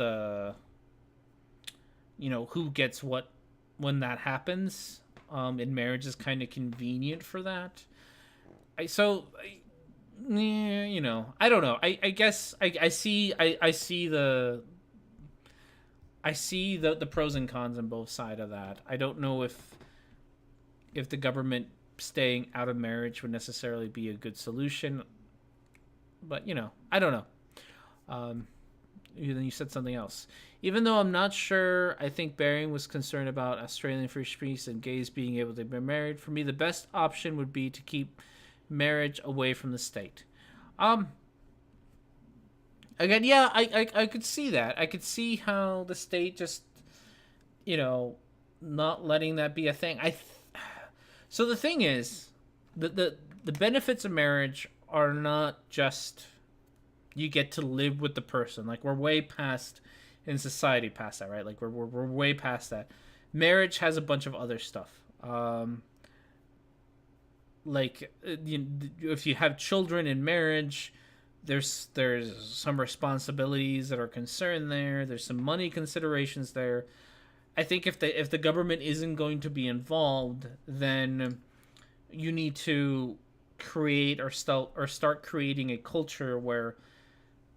S1: who gets what when that happens. And marriage is kind of convenient for that. I don't know. I guess I see the pros and cons on both sides of that. I don't know if the government staying out of marriage would necessarily be a good solution, but I don't know. Then you said something else. Even though I'm not sure, I think Baring was concerned about Australian free speech and gays being able to be married. For me, the best option would be to keep marriage away from the state. Again, yeah, I could see that. I could see how the state just, not letting that be a thing. So the thing is, the benefits of marriage are not just you get to live with the person. Like, we're way past in society past that, right? Like, we're way past that. Marriage has a bunch of other stuff. If you have children in marriage, there's some responsibilities that are concerned there. There's some money considerations there. I think if the government isn't going to be involved, then you need to create or start creating a culture where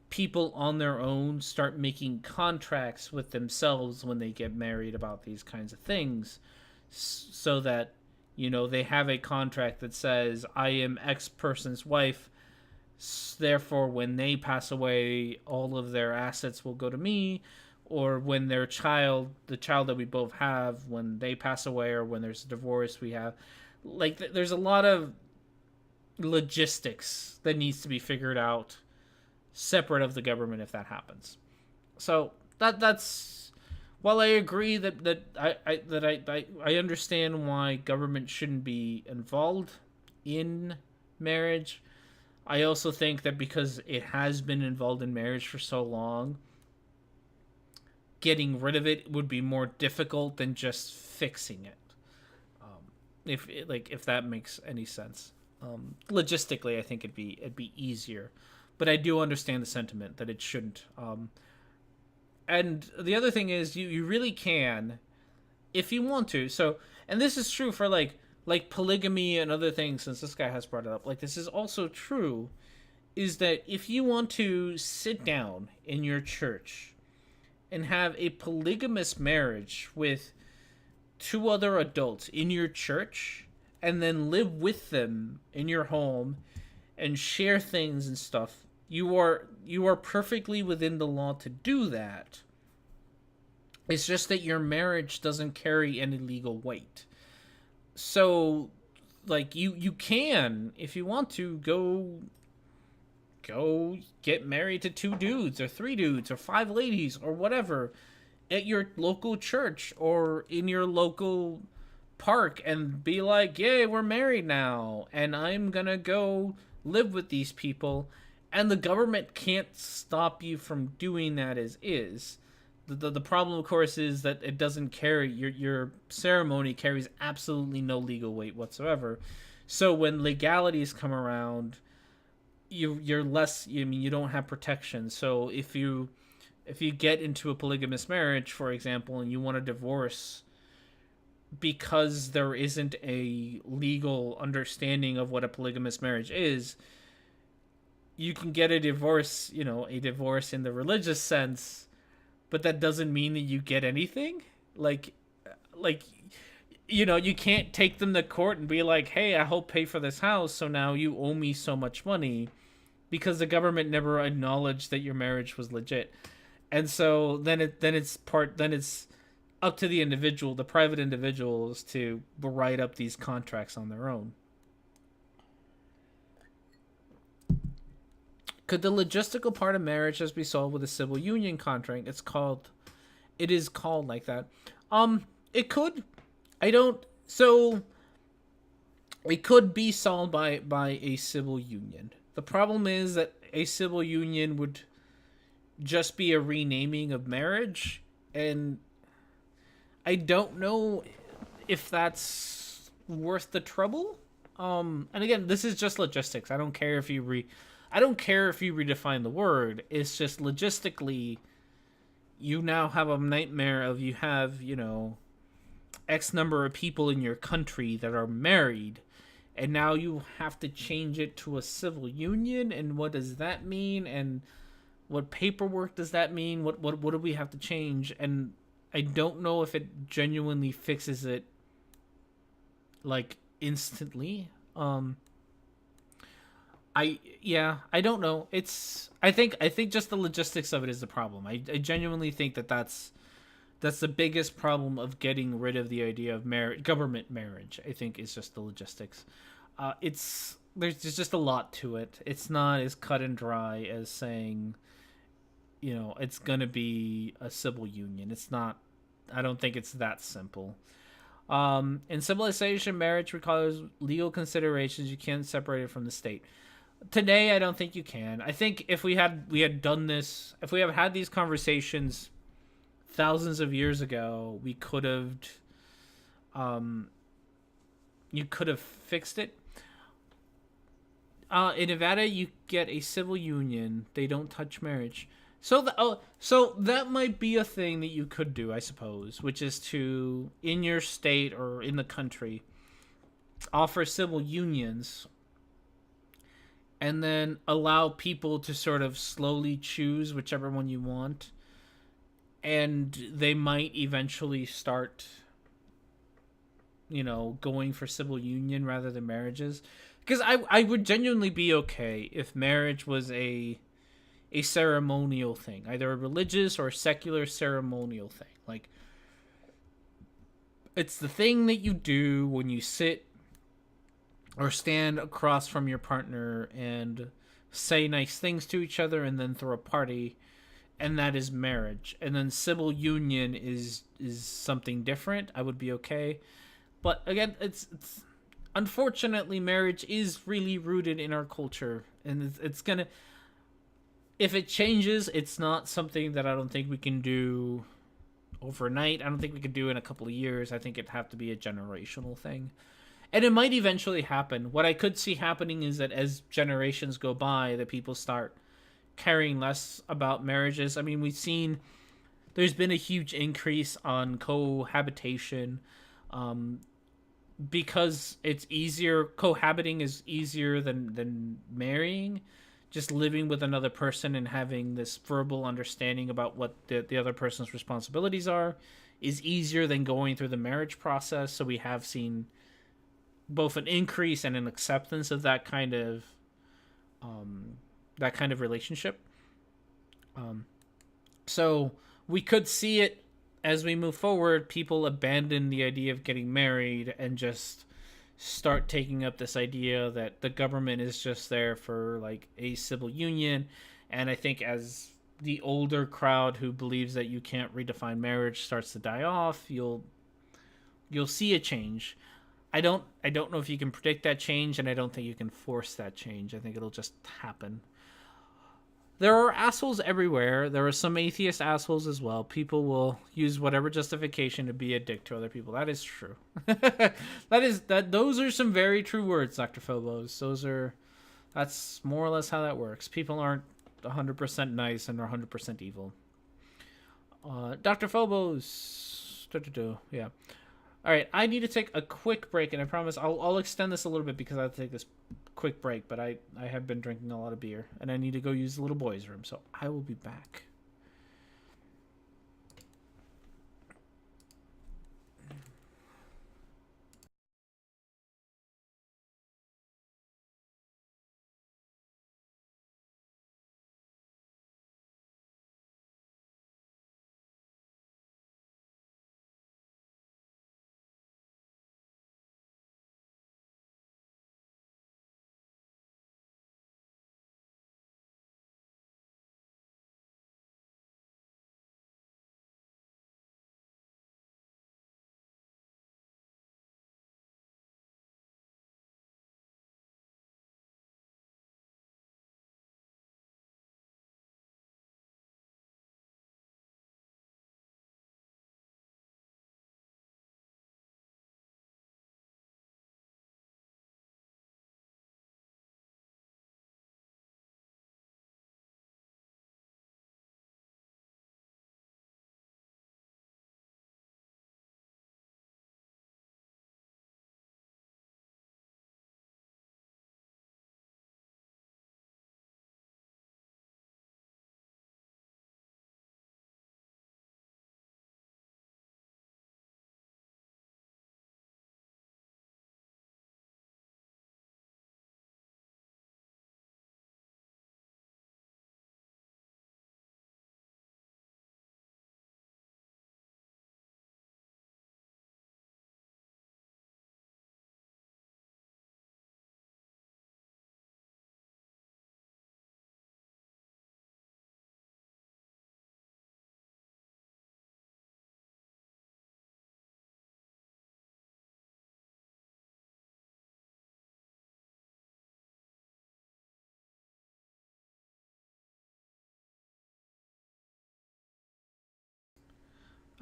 S1: people on their own start making contracts with themselves when they get married about these kinds of things, so that they have a contract that says, I am X person's wife, therefore when they pass away all of their assets will go to me, or when the child that we both have, when they pass away, or when there's a divorce, we have there's a lot of logistics that needs to be figured out separate of the government if that happens. So that's while I agree that I understand why government shouldn't be involved in marriage, I also think that because it has been involved in marriage for so long, getting rid of it would be more difficult than just fixing it. If that makes any sense. Logistically, I think it'd be easier. But I do understand the sentiment that it shouldn't. And the other thing is, you really can, if you want to. So, and this is true for like polygamy and other things, since this guy has brought it up. Like, this is also true, is that if you want to sit down in your church and have a polygamous marriage with two other adults in your church, and then live with them in your home and share things and stuff, you are perfectly within the law to do that. It's just that your marriage doesn't carry any legal weight. So, like, you can, if you want to, go get married to 2 dudes or 3 dudes or 5 ladies or whatever at your local church or in your local park and be like, yay, we're married now, and I'm gonna go live with these people. And the government can't stop you from doing that as is. The problem, of course, is that it doesn't carry, your ceremony carries absolutely no legal weight whatsoever. So when legalities come around, you're less, you don't have protection. So if you get into a polygamous marriage, for example, and you want a divorce because there isn't a legal understanding of what a polygamous marriage is, you can get a divorce in the religious sense, but that doesn't mean that you get anything. You can't take them to court and be like, hey, I helped pay for this house, so now you owe me so much money, because the government never acknowledged that your marriage was legit. And so then it's up to the individual, the private individuals, to write up these contracts on their own. Could the logistical part of marriage just be solved with a civil union contract? It is called like that. It could. It could be solved by a civil union. The problem is that a civil union would just be a renaming of marriage, and I don't know if that's worth the trouble. And again, this is just logistics. I don't care if you redefine the word. It's just logistically, you now have a nightmare of you have, X number of people in your country that are married, and now you have to change it to a civil union, and what does that mean, and what paperwork does that mean, what do we have to change? And I don't know if it genuinely fixes it like instantly. I don't know. I think just the logistics of it is the problem. I genuinely think that's the biggest problem of getting rid of the idea of government marriage. I think is just the logistics. There's just a lot to it. It's not as cut and dry as saying, it's gonna be a civil union. It's not. I don't think it's that simple. In civilization, marriage requires legal considerations. You can't separate it from the state. Today, I don't think you can. I think if we had done this, if we have had these conversations thousands of years ago, we could have, you could have fixed it. In Nevada, you get a civil union. They don't touch marriage. So that might be a thing that you could do, I suppose, which is to, in your state or in the country, offer civil unions and then allow people to sort of slowly choose whichever one you want. And they might eventually start, going for civil union rather than marriages. Because I would genuinely be okay if marriage was a ceremonial thing, either a religious or secular ceremonial thing. Like, it's the thing that you do when you sit or stand across from your partner and say nice things to each other and then throw a party, and that is marriage. And then civil union is something different. I would be okay. But again, it's unfortunately, marriage is really rooted in our culture, and it's gonna, if it changes, it's not something that I don't think we can do overnight. I don't think we could do in a couple of years. I think it'd have to be a generational thing. And it might eventually happen. What I could see happening is that as generations go by, that people start caring less about marriages. I mean, we've seen there's been a huge increase on cohabitation, because it's easier. Cohabiting is easier than marrying. Just living with another person and having this verbal understanding about what the other person's responsibilities are is easier than going through the marriage process. So we have seen both an increase and an acceptance of that kind of relationship. So we could see it as we move forward. People abandon the idea of getting married and just start taking up this idea that the government is just there for like a civil union. And I think as the older crowd who believes that you can't redefine marriage starts to die off, you'll see a change. I don't know if you can predict that change, and I don't think you can force that change. I think it'll just happen. There are assholes everywhere. There are some atheist assholes as well. People will use whatever justification to be a dick to other people. That is true. Those are some very true words, Dr. Phobos. That's more or less how that works. People aren't 100% nice and are 100% evil. Dr. Phobos. Yeah. All right, I need to take a quick break, and I promise I'll extend this a little bit because I have to take this quick break, but I have been drinking a lot of beer, and I need to go use the little boy's room, so I will be back.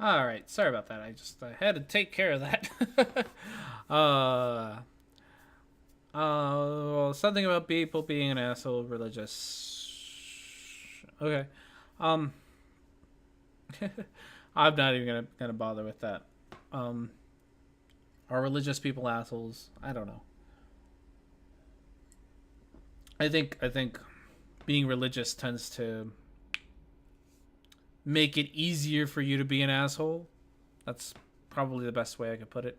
S1: All right, sorry about that. I had to take care of that. Something about people being an asshole, religious. Okay, um, I'm not even gonna bother with that. Are religious people assholes? I don't know. I think being religious tends to make it easier for you to be an asshole. That's probably the best way I could put it.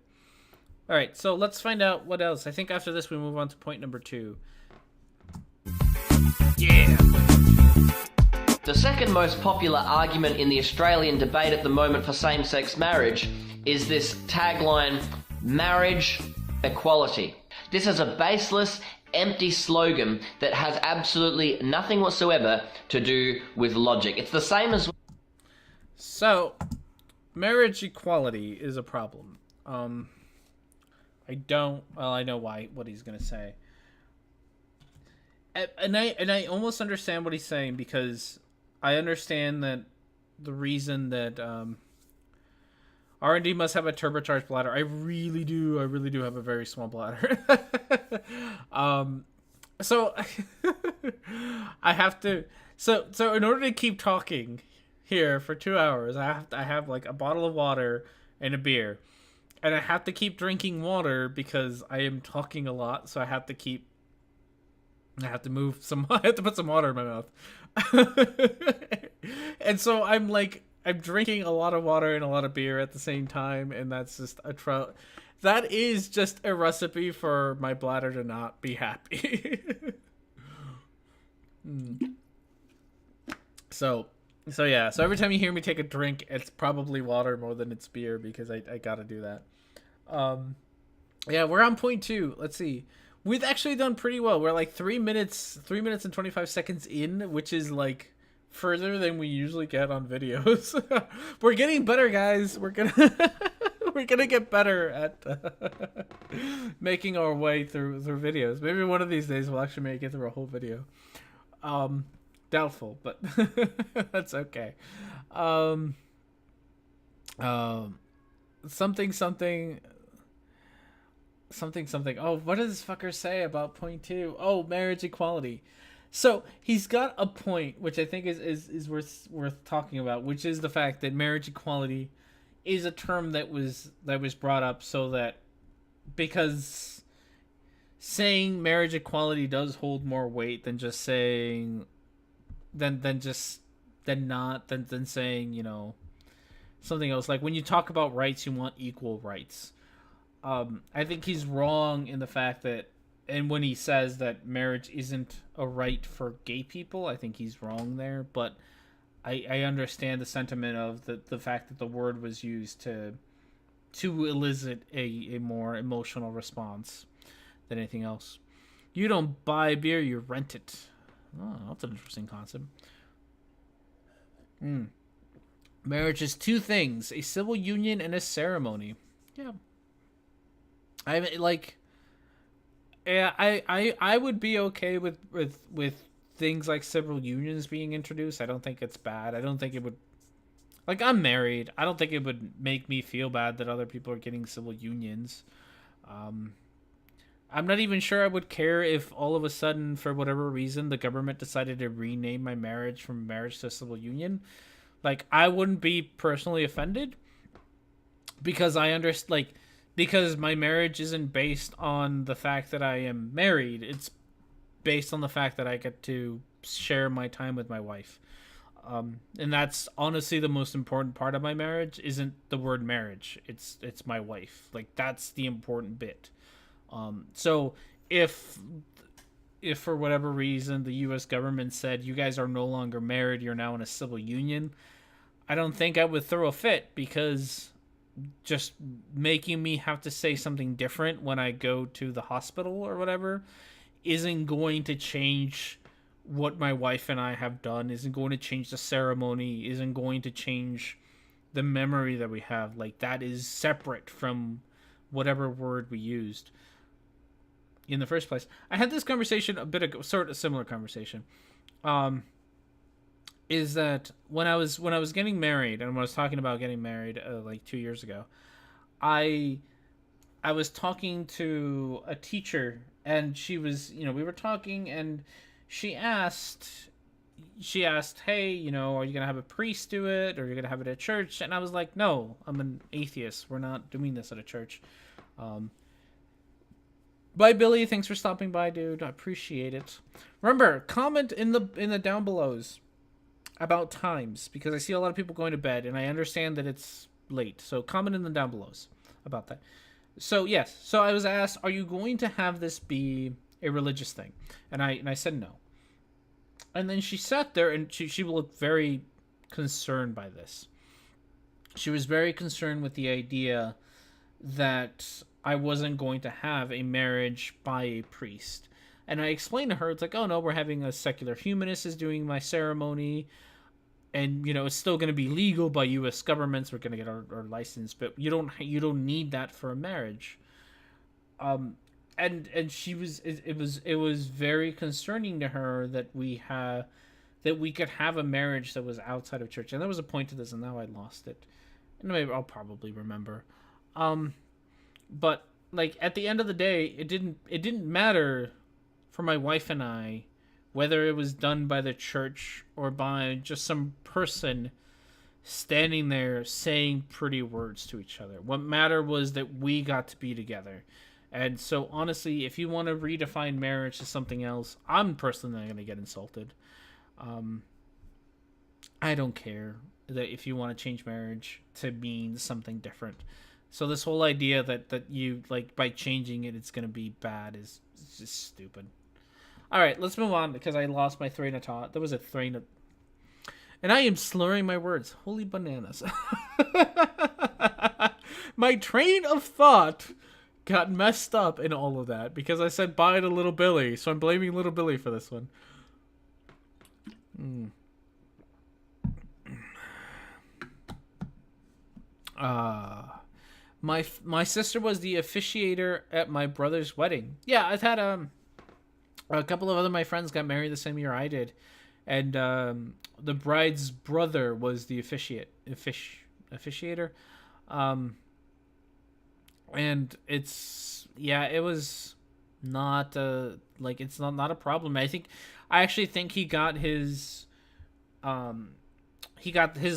S1: All right, so let's find out what else. I think after this we move on to point number 2. Yeah.
S2: The second most popular argument in the Australian debate at the moment for same-sex marriage is this tagline, marriage equality. This is a baseless, empty slogan that has absolutely nothing whatsoever to do with logic. It's the same as...
S1: So, marriage equality is a problem. I know what he's gonna say. And I almost understand what he's saying, because I understand that the reason that R&D must have a turbocharged bladder. I really do have a very small bladder. So I have to. So in order to keep talking here for 2 hours, I have like a bottle of water and a beer, and I have to keep drinking water because I am talking a lot. So I have to move some. I have to put some water in my mouth. And so I'm drinking a lot of water and a lot of beer at the same time, and that's just that is just a recipe for my bladder to not be happy. So yeah. So every time you hear me take a drink, it's probably water more than it's beer, because I gotta do that. Yeah, we're on point 2. Let's see. We've actually done pretty well. We're like 3 minutes and 25 seconds in, which is like further than we usually get on videos. We're getting better, guys. We're gonna get better at making our way through videos. Maybe one of these days we'll actually make it through a whole video. Doubtful, but that's okay. Something. Oh, what does this fucker say about point 2? Oh, marriage equality. So he's got a point, which I think is worth talking about, which is the fact that marriage equality is a term that was brought up so that, because saying marriage equality does hold more weight than just saying than saying, you know, something else. Like when you talk about rights, you want equal rights. I think he's wrong in the fact that, and when he says that marriage isn't a right for gay people, I think he's wrong there. But I understand the sentiment of the fact that the word was used to elicit a more emotional response than anything else. You don't buy beer, you rent it. Oh, that's an interesting concept. Marriage is 2 things: a civil union and a ceremony. Yeah. I would be okay with things like civil unions being introduced. I don't think it's bad. I don't think it would, like, I'm married. I don't think it would make me feel bad that other people are getting civil unions. I'm not even sure I would care if all of a sudden, for whatever reason, the government decided to rename my marriage from marriage to civil union. Like, I wouldn't be personally offended, because I understand, because my marriage isn't based on the fact that I am married. It's based on the fact that I get to share my time with my wife. And that's honestly the most important part of my marriage. Isn't the word marriage. It's my wife. Like, that's the important bit. So if for whatever reason the U.S. government said, you guys are no longer married, you're now in a civil union, I don't think I would throw a fit, because just making me have to say something different when I go to the hospital or whatever isn't going to change what my wife and I have done, isn't going to change the ceremony, isn't going to change the memory that we have. Like, that is separate from whatever word we used in the first place. I had this conversation a bit ago, sort of similar conversation. is that when I was getting married, and when I was talking about getting married like 2 years ago, I I was talking to a teacher, and she was, we were talking, and she asked, hey, are you gonna have a priest do it, or are you gonna have it at church? And I was like, no, I'm an atheist. We're not doing this at a church. Bye, Billy. Thanks for stopping by, dude. I appreciate it. Remember, comment in the down belows about times, because I see a lot of people going to bed, and I understand that it's late. So comment in the down belows about that. So yes, so I was asked, are you going to have this be a religious thing? And I said no. And then she sat there, and she looked very concerned by this. She was very concerned with the idea that I wasn't going to have a marriage by a priest. And I explained to her, it's like, oh no, we're having a secular humanist is doing my ceremony. And, it's still going to be legal by U.S. governments. We're going to get our license, but you don't need that for a marriage. And she was, it was very concerning to her that we could have a marriage that was outside of church. And there was a point to this, and now I lost it. And maybe I'll probably remember. But like at the end of the day, it didn't matter for my wife and I whether it was done by the church or by just some person standing there saying pretty words to each other. What mattered was that we got to be together. And so honestly, if you want to redefine marriage to something else, I'm personally not going to get insulted. I don't care that if you want to change marriage to mean something different. So this whole idea that you, like, by changing it, it's going to be bad is just stupid. All right, let's move on, because I lost my train of thought. There was a train of... And I am slurring my words. Holy bananas. My train of thought got messed up in all of that, because I said bye to Little Billy, so I'm blaming Little Billy for this one. My sister was the officiator at my brother's wedding. Yeah, I've had a couple of other my friends got married the same year I did, and the bride's brother was the officiator. And it was not it's not a problem. I actually think he got his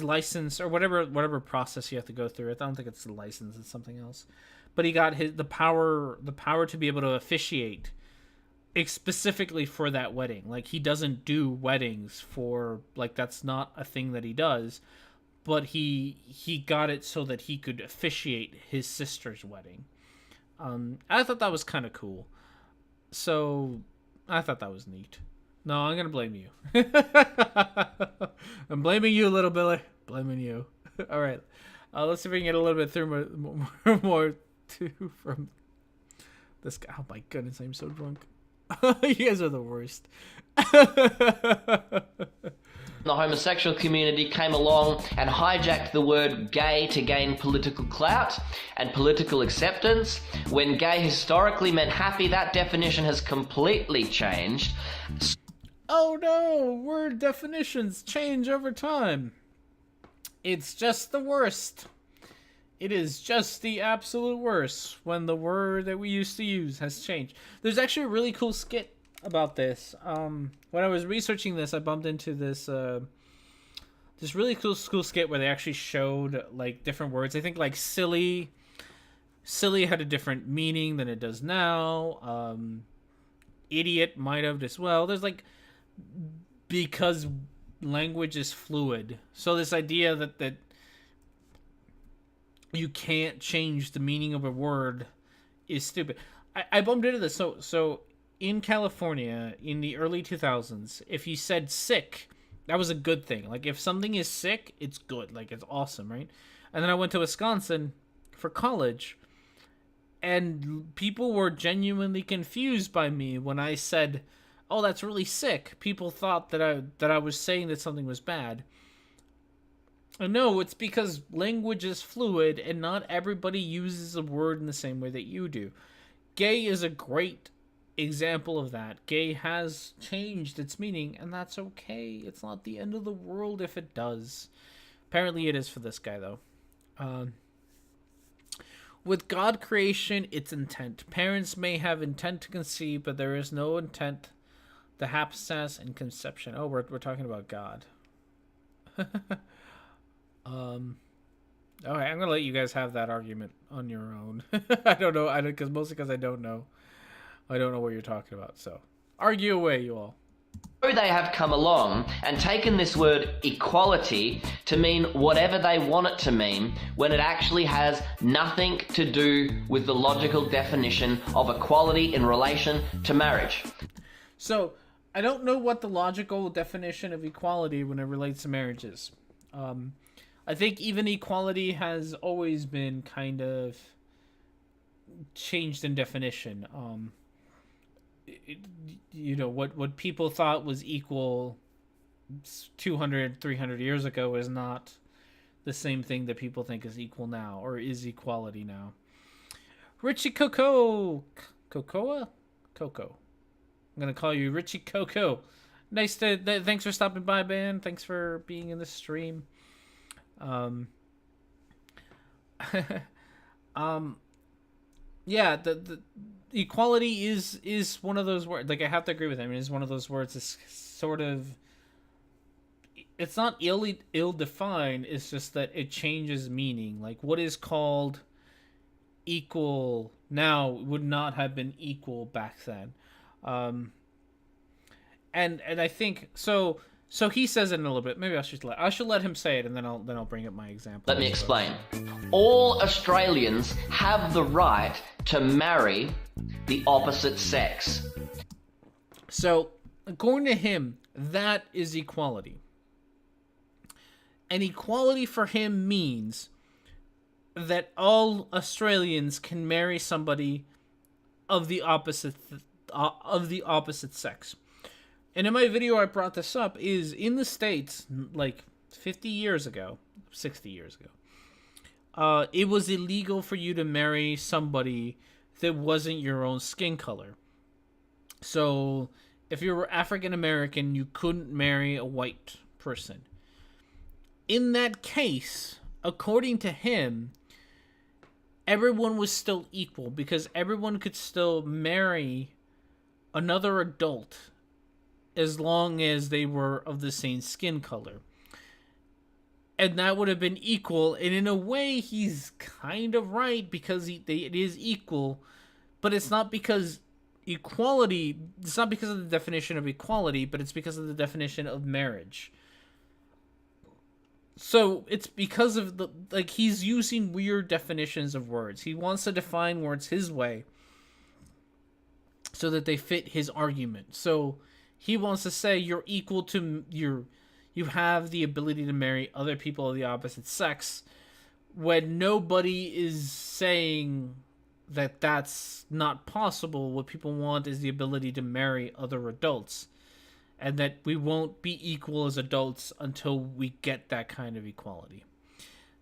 S1: license, or whatever process you have to go through. I don't think it's the license, it's something else. But he got the power to be able to officiate specifically for that wedding. Like, he doesn't do weddings for, like, that's not a thing that he does, but he got it so that he could officiate his sister's wedding. I thought that was kind of cool. So I thought that was neat. No, I'm gonna blame you. I'm blaming you, Little Billy. Blaming you. All right. Let's see if we can get a little bit through more too from this guy. Oh my goodness, I'm so drunk. You guys are the worst.
S2: The homosexual community came along and hijacked the word gay to gain political clout and political acceptance. When gay historically meant happy, that definition has completely changed.
S1: Oh no, word definitions change over time. It's just the worst. It is just the absolute worst when the word that we used to use has changed. There's actually a really cool skit about this. When I was researching this, I bumped into this really cool skit where they actually showed, like, different words. I think, like, silly had a different meaning than it does now. Idiot might have as well. There's, like, because language is fluid. So this idea that you can't change the meaning of a word is stupid. I bumped into this. So in California in the early 2000s, if you said sick, that was a good thing. Like, if something is sick, it's good. Like, it's awesome, right? And then I went to Wisconsin for college, and people were genuinely confused by me when I said, oh, that's really sick. People thought that I was saying that something was bad. And no, it's because language is fluid, and not everybody uses a word in the same way that you do. Gay is a great example of that. Gay has changed its meaning, and that's okay. It's not the end of the world if it does. Apparently it is for this guy, though. With God creation, its intent. Parents may have intent to conceive, but there is no intent, the happenstance, and conception. Oh, we're talking about God. All right, I'm gonna let you guys have that argument on your own. I don't know, mostly because I don't know. I don't know what you're talking about. So, argue away, you all.
S2: They have come along and taken this word equality to mean whatever they want it to mean, when it actually has nothing to do with the logical definition of equality in relation to marriage.
S1: So, I don't know what the logical definition of equality when it relates to marriage is. I think even equality has always been kind of changed in definition. What people thought was equal 200, 300 years ago is not the same thing that people think is equal now, or is equality now. Richie Coco. Cocoa? Coco. I'm going to call you Richie Coco. Thanks for stopping by, man. Thanks for being in the stream. Yeah, the equality is one of those words. Like, I have to agree with him. It is one of those words. It's sort of, it's not ill-defined. It's just that it changes meaning. Like, what is called equal now would not have been equal back then. And I think so. So he says it in a little bit. Maybe I should let him say it, and then I'll bring up my example.
S2: Let me explain. All Australians have the right to marry the opposite sex.
S1: So, according to him, that is equality. And equality for him means that all Australians can marry somebody of the opposite sex. And in my video, I brought this up, is in the States, like 50 years ago, 60 years ago, it was illegal for you to marry somebody that wasn't your own skin color. So if you were African American, you couldn't marry a white person. In that case, according to him, everyone was still equal because everyone could still marry another adult as long as they were of the same skin color. And that would have been equal. And in a way, he's kind of right because it is equal. But it's not because equality, it's not because of the definition of equality, but it's because of the definition of marriage. So it's because of he's using weird definitions of words. He wants to define words his way so that they fit his argument. So he wants to say you're equal to you have the ability to marry other people of the opposite sex, when nobody is saying that that's not possible. What people want is the ability to marry other adults, and that we won't be equal as adults until we get that kind of equality.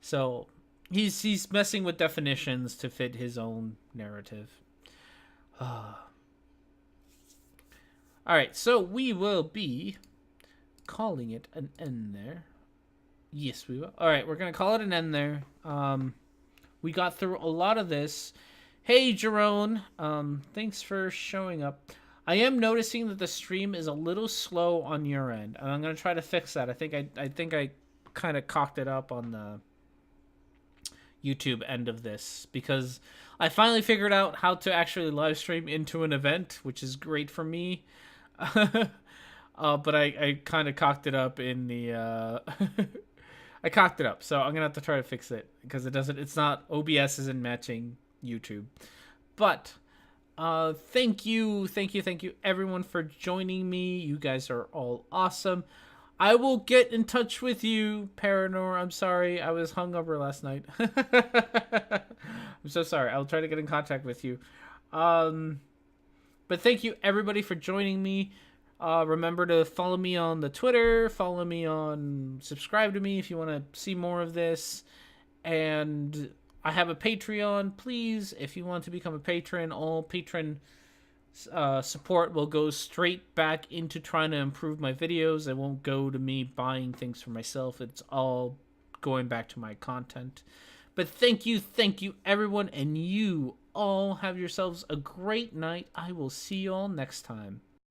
S1: So he's messing with definitions to fit his own narrative. All right, so we will be calling it an end there. Yes, we will. All right, we're going to call it an end there. We got through a lot of this. Hey, Jerome, thanks for showing up. I am noticing that the stream is a little slow on your end, and I'm going to try to fix that. I think I kind of cocked it up on the YouTube end of this, because I finally figured out how to actually live stream into an event, which is great for me. But I kind of cocked it up in the I cocked it up, so I'm gonna have to try to fix it because it's not, OBS isn't matching YouTube. But thank you everyone for joining me. You guys are all awesome. I will get in touch with you, Paranor. I'm sorry, I was hungover last night. I'm so sorry. I'll try to get in contact with you. But thank you everybody for joining me. Remember to follow me on the Twitter, subscribe to me if you want to see more of this. And I have a Patreon. Please, if you want to become a patron, all patron support will go straight back into trying to improve my videos. It won't go to me buying things for myself. It's all going back to my content. But thank you, everyone, and you all have yourselves a great night. I will see you all next time.